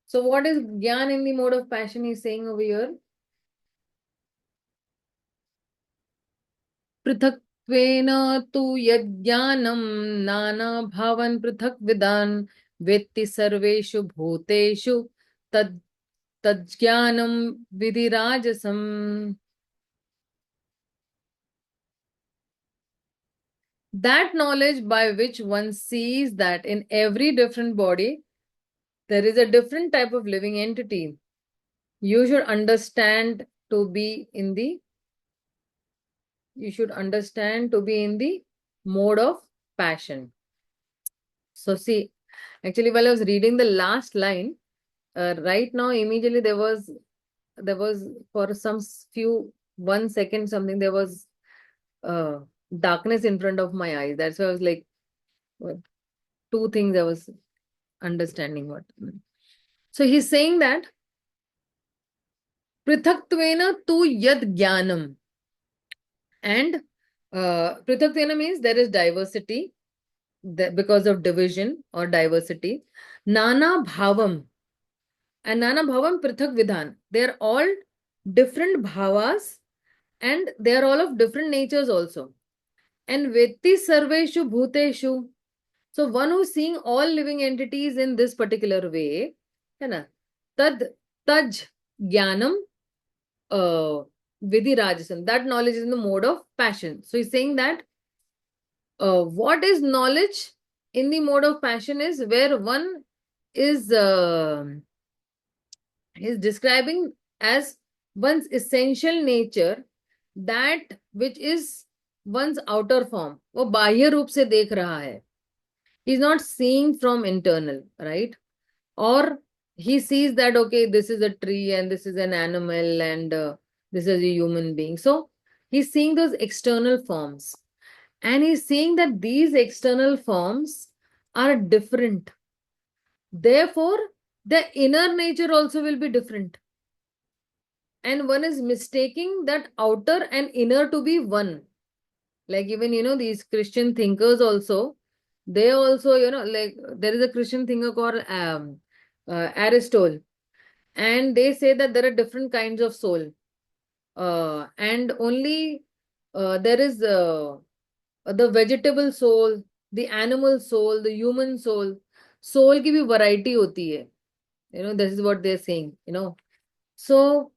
So what is jnana in the mode of passion he's saying over here? पृथक्त्वेन तु यज्ञानं नाना भावन पृथक विदान वेत्ति सर्वेषु भूतेषु तद तज्ज्ञानं विधिराजसम. That knowledge by which one sees that in every different body there is a different type of living entity. You should understand to be in the mode of passion. So see, actually while I was reading the last line, right now immediately there was for some few 1 second something, there was uh, darkness in front of my eyes. That's why I was like, what, two things I was understanding what. So he's saying that prithaktvena tu yad jnanam, and prithaktvena means there is diversity because of division or diversity. Nana bhavam, and nana bhavam prithak vidhan. They are all different bhavas and they are all of different natures also. And vetti sarveshu bhuteshu. So one who's seeing all living entities in this particular way, है ना, tad taj jnanam vidhi rajasam. That knowledge is in the mode of passion. So he's saying that what is knowledge in the mode of passion is where one is describing as one's essential nature, that which is one's outer form. वो बाह्य रूप से देख रहा है. He's not seeing from internal, right? Or he sees that, okay, this is a tree and this is an animal and this is a human being. So he's seeing those external forms. And he's seeing that these external forms are different. Therefore, the inner nature also will be different. And one is mistaking that outer and inner to be one. Like even, these Christian thinkers also, they also, like there is a Christian thinker called Aristotle. And they say that there are different kinds of soul. And only there is the vegetable soul, the animal soul, the human soul. Soul की भी variety होती है. This is what they're saying, So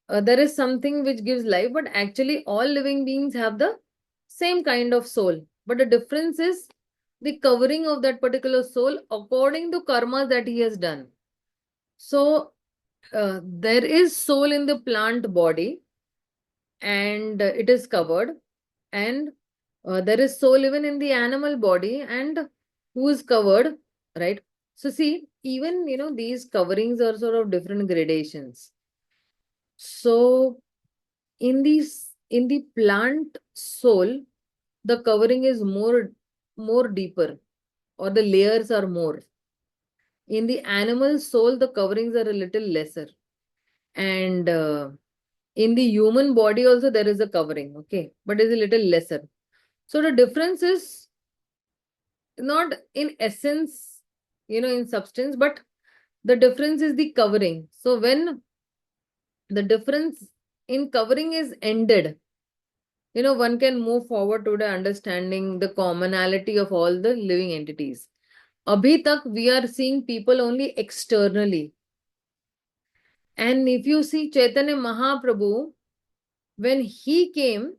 there is something which gives life, but actually all living beings have the same kind of soul. But the difference is the covering of that particular soul according to karma that he has done. So there is soul in the plant body and it is covered, and there is soul even in the animal body and who is covered, right? So see, even these coverings are sort of different gradations. So in the plant soul, the covering is more deeper, or the layers are more. In the animal soul, the coverings are a little lesser. And in the human body also there is a covering, okay, but it's a little lesser. So the difference is not in essence, in substance, but the difference is the covering. So when the difference in covering is ended, one can move forward to the understanding the commonality of all the living entities. Abhi tak we are seeing people only externally. And if you see Chaitanya Mahaprabhu, when he came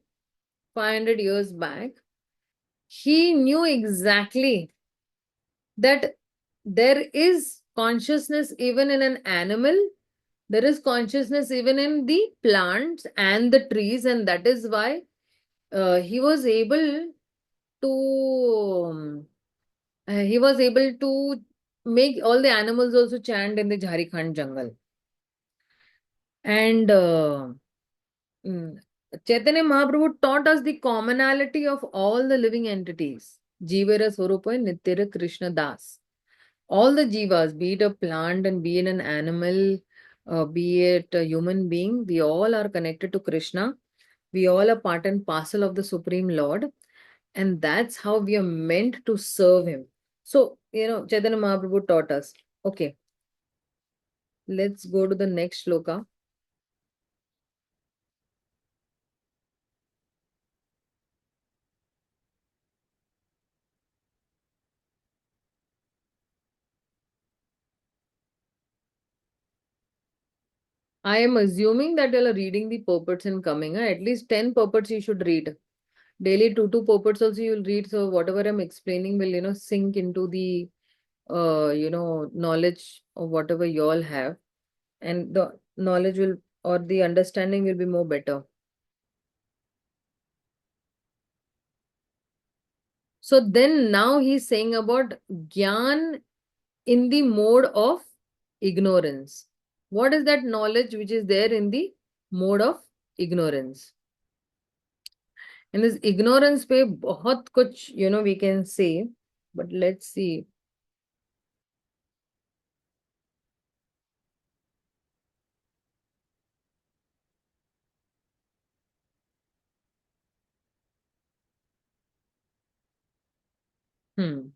500 years back, he knew exactly that there is consciousness even in an animal There is consciousness even in the plants and the trees, and that is why he was able to make all the animals also chant in the Jharkhand jungle. And mm, Chaitanya Mahaprabhu taught us the commonality of all the living entities. Jivara Swarupa Nityara Krishna Das. All the jivas, be it a plant and be it an animal, be it a human being, we all are connected to Krishna. We all are part and parcel of the Supreme Lord. And that's how we are meant to serve Him. So, Chaitanya Mahaprabhu taught us. Okay, let's go to the next shloka. I am assuming that you are reading the purports and coming. At least 10 purports you should read. Daily two purports also you'll read. So whatever I'm explaining will, sink into the, knowledge of whatever you all have. And the knowledge will, or the understanding will be more better. So then now he's saying about Gyan in the mode of ignorance. What is that knowledge which is there in the mode of ignorance? In this ignorance पे बहुत कुछ we can say, but let's see. Hmm.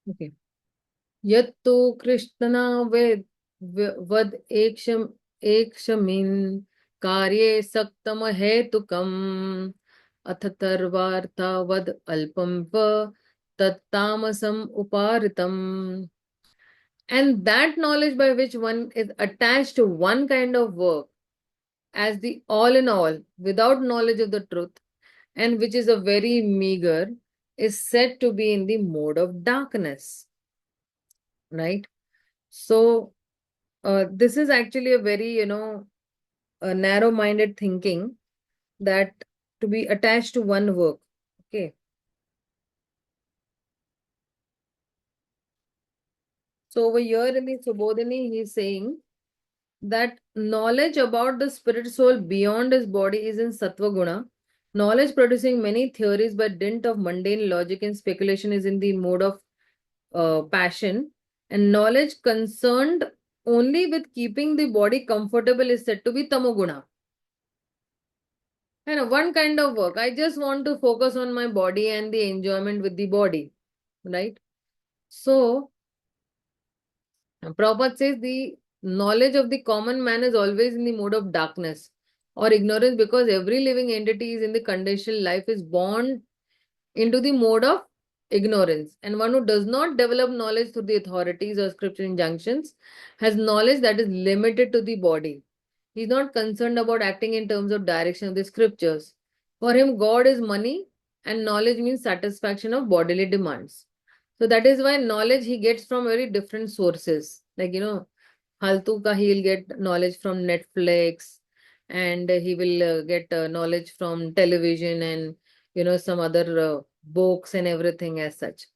Okay. यत्तु कृष्णना वद एकशमिन कार्ये सक्तम हेतुकम अथ तर्वार्था वद अल्पम व तत्तामसम उपारितम. And that knowledge by which one is attached to one kind of work as the all in all without knowledge of the truth, and which is a very meager, is said to be in the mode of darkness, right? So this is actually a very a narrow-minded thinking, that to be attached to one work. Okay, so over here in the Subodhini, he's saying that knowledge about the spirit soul beyond his body is in Sattva Guna. Knowledge producing many theories by dint of mundane logic and speculation is in the mode of passion. And knowledge concerned only with keeping the body comfortable is said to be Tamoguna. One kind of work. I just want to focus on my body and the enjoyment with the body, right? So, Prabhupada says the knowledge of the common man is always in the mode of darkness or ignorance, because every living entity is in the conditional life is born into the mode of ignorance. And one who does not develop knowledge through the authorities or scripture injunctions has knowledge that is limited to the body. He is not concerned about acting in terms of direction of the scriptures. For him, God is money and knowledge means satisfaction of bodily demands. So that is why knowledge he gets from very different sources. Like, Haltu ka he'll get knowledge from Netflix, and he will get knowledge from television and some other books and everything as such.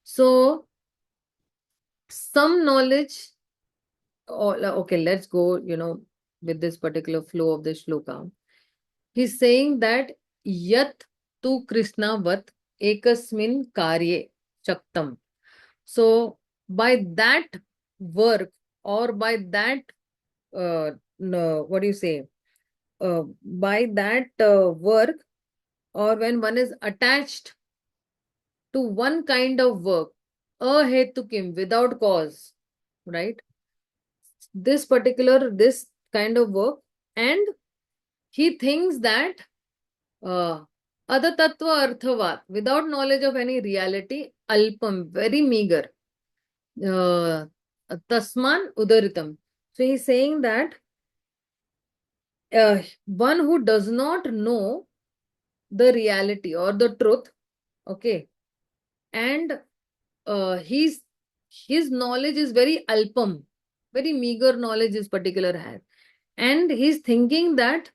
So some knowledge, okay, let's go with this particular flow of the shloka. He's saying that yat tu Krishna vat ekasmin karye chaktam. So by that work, or by that no, what do you say, by that work, or when one is attached to one kind of work, ahetukim, without cause, right? This kind of work, and he thinks that uh, adatattva arthavat, without knowledge of any reality, alpam, very meager, uh, tasman udaritam. So he's saying that one who does not know the reality or the truth. Okay. And his knowledge is very alpam, very meager knowledge this particular has. And he's thinking that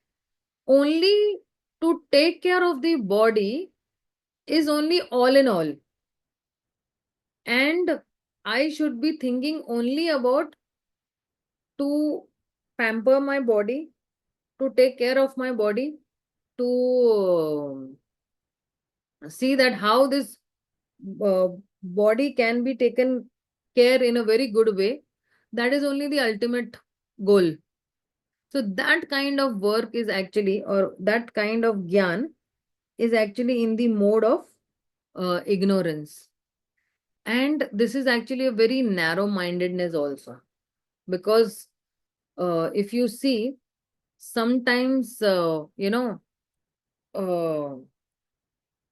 only to take care of the body is only all in all. And I should be thinking only about to pamper my body, to take care of my body, to see that how this uh, body can be taken care in a very good way. That is only the ultimate goal. So that kind of work is actually, or that kind of gyan is actually in the mode of ignorance. And this is actually a very narrow mindedness also, because if you see, sometimes uh,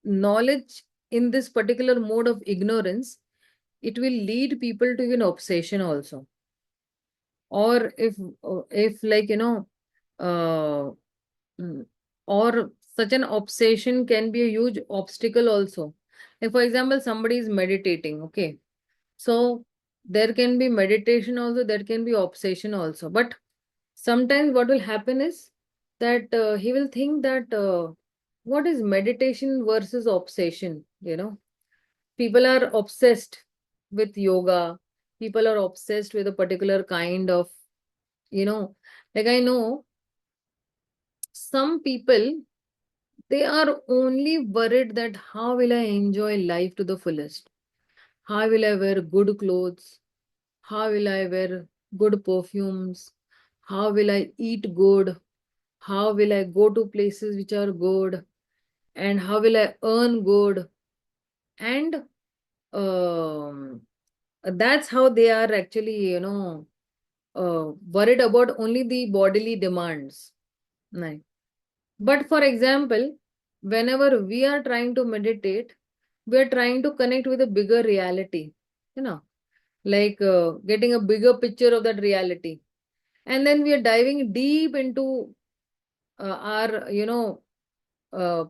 knowledge in this particular mode of ignorance, it will lead people to an obsession also. Or if like uh, mm, or such an obsession can be a huge obstacle also. Like for example, somebody is meditating, okay, so there can be meditation also, there can be obsession also. But sometimes what will happen is that he will think that what is meditation versus obsession, people are obsessed with yoga, people are obsessed with a particular kind of, you know like I know some people, they are only worried that how will I enjoy life to the fullest, how will I wear good clothes, how will I wear good perfumes, how will I eat good, how will I go to places which are good, and how will I earn good. And um, that's how they are actually, worried about only the bodily demands. Right. But for example, whenever we are trying to meditate, we are trying to connect with a bigger reality, you know, like getting a bigger picture of that reality. And then we are diving deep into our, uh,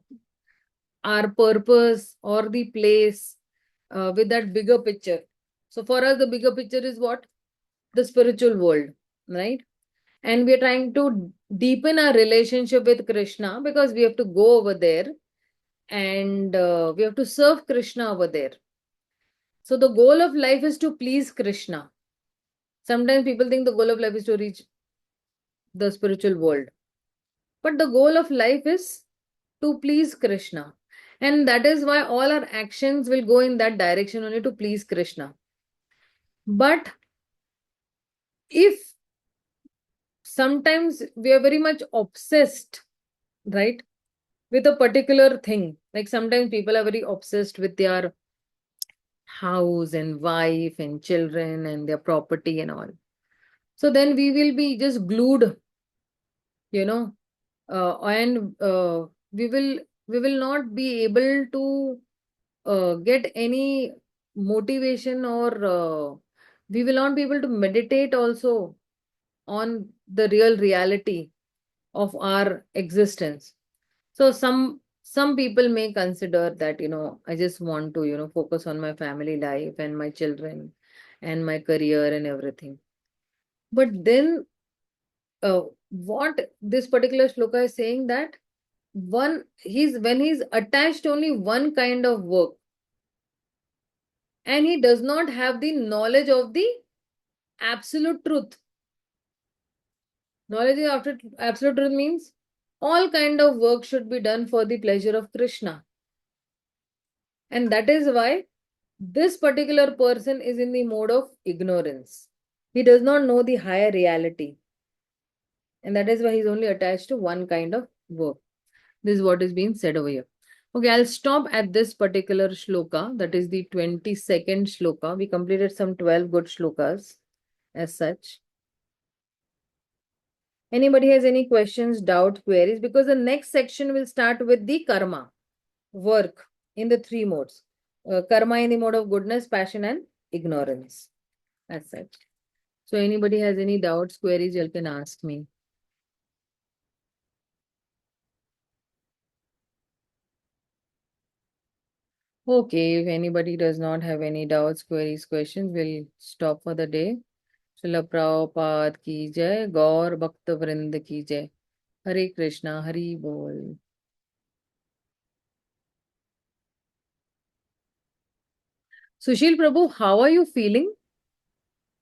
our purpose or the place with that bigger picture. So for us, the bigger picture is what? The spiritual world, right? And we are trying to deepen our relationship with Krishna because we have to go over there and we have to serve Krishna over there. So the goal of life is to please Krishna. Sometimes people think the goal of life is to reach the spiritual world. But the goal of life is to please Krishna. And that is why all our actions will go in that direction only to please Krishna. But if sometimes we are very much obsessed, right, with a particular thing, like sometimes people are very obsessed with their house and wife and children and their property and all. So then we will be just glued, you know, and we will not be able to get any motivation, or we will not be able to meditate also on the real reality of our existence. So some people may consider that, I just want to, focus on my family life and my children and my career and everything. But then what this particular shloka is saying, that when he's attached to only one kind of work, and he does not have the knowledge of the absolute truth. Knowledge of absolute truth means all kind of work should be done for the pleasure of Krishna. And that is why this particular person is in the mode of ignorance. He does not know the higher reality. And that is why he's only attached to one kind of work. This is what is being said over here. Okay, I'll stop at this particular shloka. That is the 22nd shloka. We completed some 12 good shlokas as such. Anybody has any questions, doubt, queries? Because the next section will start with the karma, work in the three modes. Karma in the mode of goodness, passion, and ignorance. As such. So anybody has any doubts, queries, you can ask me. Okay, if anybody does not have any doubts, queries, questions, we'll stop for the day. Srila Prabhupada ki jai, Gaur Bhakta Vrind ki jai. Hare Krishna, Hari Bol. Sushil Prabhu, how are you feeling?